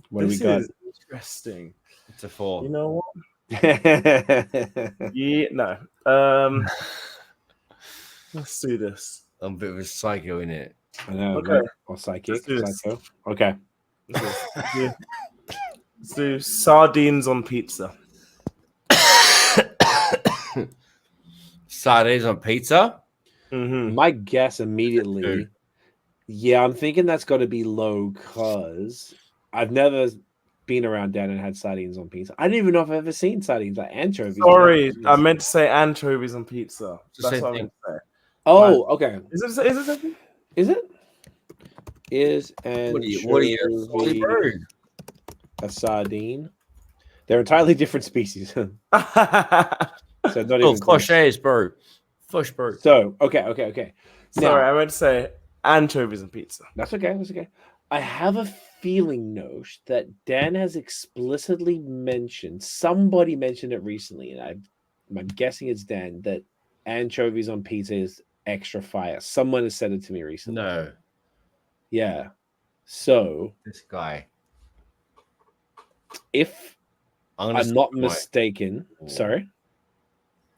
What do we got? Interesting. It's a 4. You know what? No. Let's do this. I'm a bit of a psycho in it. I know. Okay. Or psychic. Psycho. Okay. Let's do sardines on pizza. Sardines on pizza? Mm-hmm. My guess immediately. Yeah, I'm thinking that's got to be low, because I've never been around Dan and had sardines on pizza. I don't even know if I've ever seen sardines, like anchovies. Sorry, I meant to say anchovies on pizza. That's what I meant to say. Oh, okay. Is it something? Is it? Is what are you a sardine? They're entirely different species. So not even cliches, bro. Fush, bro. So okay. Sorry, I meant to say anchovies on pizza. That's okay. That's okay. I have a feeling, Nosh, that Dan has explicitly mentioned. Somebody mentioned it recently, and I'm guessing it's Dan, that anchovies on pizza is extra fire. Someone has said it to me recently. No. Yeah. So this guy. If I'm not mistaken, sorry,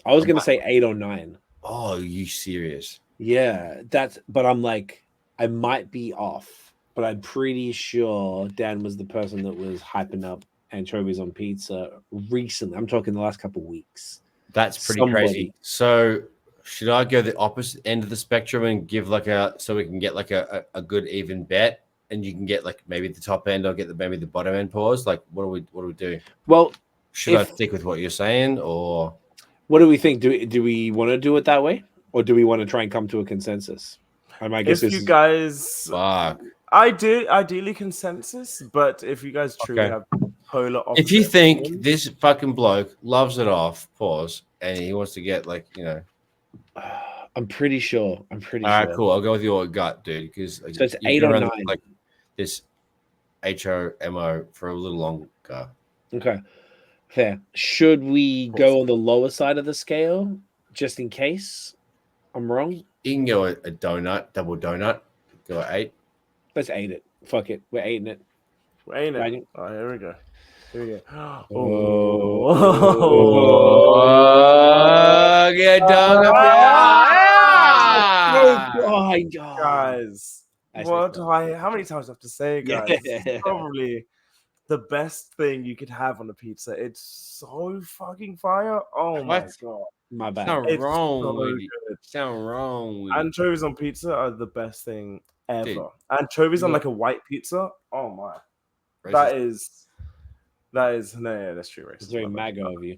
I was going to say 8 or 9. Oh, are you serious? Yeah, but I'm like, I might be off, but I'm pretty sure Dan was the person that was hyping up anchovies on pizza recently. I'm talking the last couple of weeks. That's pretty crazy. So should I go the opposite end of the spectrum and give so we can get like a good even bet, and you can get like maybe the top end, I'll get maybe the bottom end pause? Like what do we do? Well, should I stick with what you're saying, or what do we think? Do we want to do it that way, or do we want to try and come to a consensus? I guess if you guys, I do ideally consensus, but if you guys truly have polar opposite, if you think this fucking bloke loves it off, pause, and he wants to get like, you know, I'm pretty sure. All right, cool. I'll go with your gut, dude, because so it's 8 or 9. Like this HOMO for a little longer. Okay, fair. Should we go on the lower side of the scale just in case I'm wrong? You can go a donut, double donut. Go at 8. Let's 8 it. Fuck it. We're 8ing it. We're 8ing it. Right. Oh, here we go. Get done. Oh my God. Guys, how many times do I have to say, guys? It's probably the best thing you could have on a pizza. It's so fucking fire. Oh my God. My bad. Sound wrong. Anchovies on pizza are the best thing ever. Dude, anchovies on like a white pizza. Oh my. Racist. That's true. Racist. It's very MAGA of you.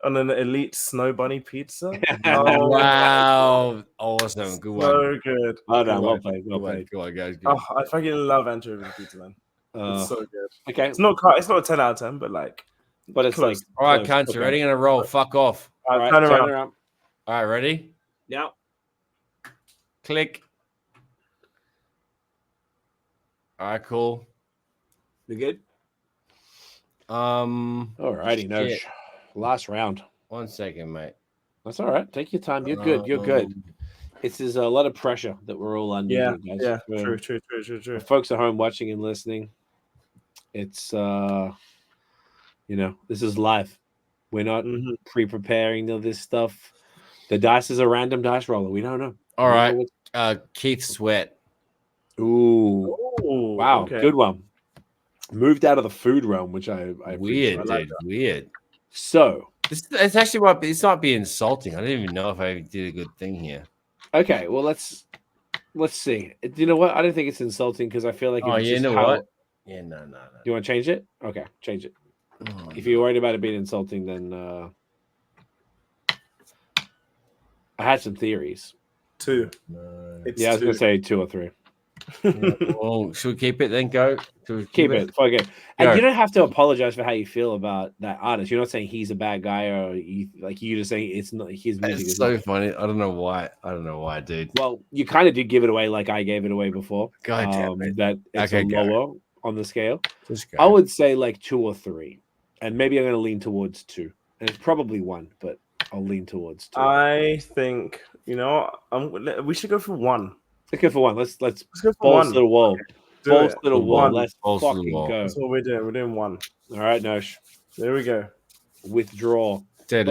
On an elite snow bunny pizza. Oh, wow. Awesome. Good one. So good. Well played. Go on, guys. Oh, I fucking love anchovies on pizza, man. It's so good. Okay. It's not a 10 out of 10, but it's close. Like, all right, cunts, you ready? Gonna roll. Fuck off. All right, turn around. All right, ready? Yeah. Click. All right, cool. You good? Alrighty, no. Last round. 1 second, mate. That's all right. Take your time. You're good. You're good. There's a lot of pressure that we're all under. Yeah, guys. yeah. True. For folks at home watching and listening, it's this is live. We're not pre-preparing all this stuff. The dice is a random dice roller. We don't know. All right. Keith Sweat. Ooh. wow, okay. Good one. Moved out of the food realm, which I weird, dude, like weird. So it's actually what it's not be insulting. I don't even know if I did a good thing here. Okay, well let's see. You know what? I don't think it's insulting because I feel like what? Yeah, no. You want to change it? Okay, change it. If you're worried about it being insulting, then I had some theories. 2. Yeah, I was gonna say 2 or 3. Well, should we keep it then? Go. Keep it. Fuck it. And you don't have to apologize for how you feel about that artist. You're not saying he's a bad guy, or you just saying it's not his music. It's so funny. I don't know why, dude. Well, you kind of did give it away, like I gave it away before. God damn it. That it's lower on the scale. Just go. I would say like 2 or 3, and maybe I'm going to lean towards 2, and it's probably 1, but I'll lean towards 2. I think we should go for 1. Let's go for 1. Let's go for balls 1. To the wall. Okay. Balls to the wall. 1. Let's fucking go. That's what we're doing. We're doing 1. All right, Nosh. There we go. Withdraw. Oh,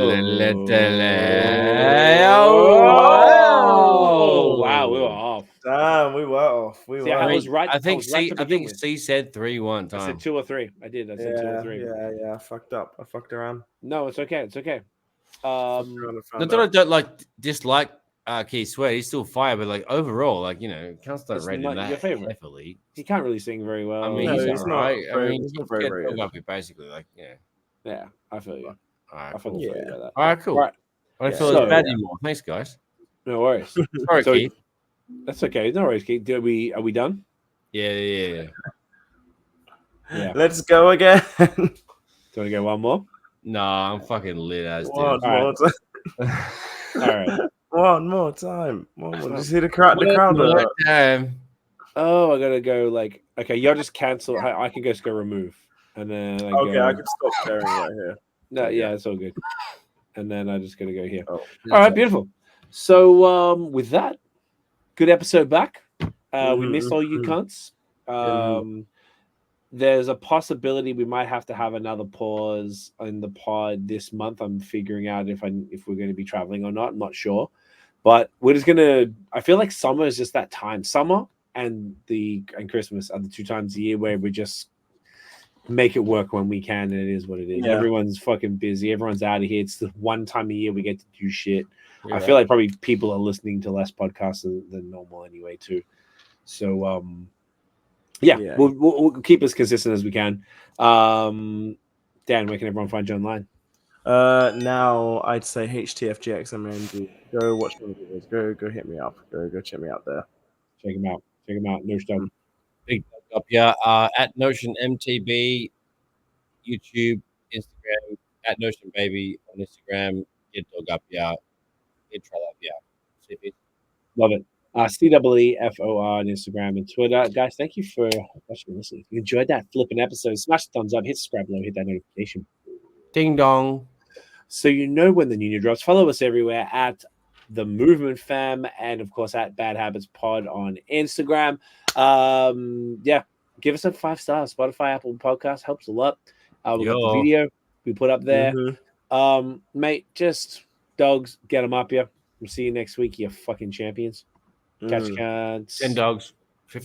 wow, we were off. Damn, we were off. I was right. I think C said 3 one time. I said 2 or 3. I did. I said 2 or 3. Yeah. I fucked up. I fucked around. No, it's okay. It's okay. Not that I don't dislike Keith Sweat. He's still fire, but overall, can't start rating that your favorite. Heavily. He can't really sing very well. I mean, he's not right. He's not very good. Basically, Yeah, I feel you. All right, I fucking feel you about that. All right, cool. All right. I don't feel as bad anymore. Thanks, guys. No worries. Sorry, Keith. That's okay. No worries, Keith. Are we done? Yeah. Let's go again. Do you want to go one more? No, I'm fucking lit as dude. One more time. All right. One more time. Did you see the crowd? The crowd. Time. Oh, I gotta go. Okay, y'all just cancel. I can just go remove, and then I can stop sharing right here. No, yeah, it's all good. And then I just gotta go here. All right, beautiful. So with that, good episode back. We missed all you cunts. There's a possibility we might have to have another pause in the pod this month. I'm figuring out if we're going to be traveling or not. I'm not sure, but we're just gonna. I feel like summer is just that time. Summer and Christmas are the 2 times a year where we just make it work when we can, and it is what it is. Yeah. Everyone's fucking busy. Everyone's out of here. It's the one time a year we get to do shit. Yeah. I feel like probably people are listening to less podcasts than normal anyway too. So we'll keep as consistent as we can. Dan, where can everyone find you online? Now I'd say HTFGXMNG. Go watch my videos. Go hit me up. Go check me out there. Check him out. No stuff. Big up here. At Notion MTB, YouTube, Instagram, at Notion Baby on Instagram. Get dog up here. Get try up here. Love it. CEEFOR on Instagram and Twitter. Guys, thank you for watching and listening. If you enjoyed that flipping episode, smash the thumbs up, hit subscribe below, hit that notification. Ding dong. So you know when the new drops. Follow us everywhere at The Movement Fam and, of course, at Bad Habits Pod on Instagram. Give us a 5 stars. Spotify, Apple Podcasts helps a lot. We got the video we put up there. Mate, just dogs, get them up here. We'll see you next week, you fucking champions. Catch you. 10 dogs, 15.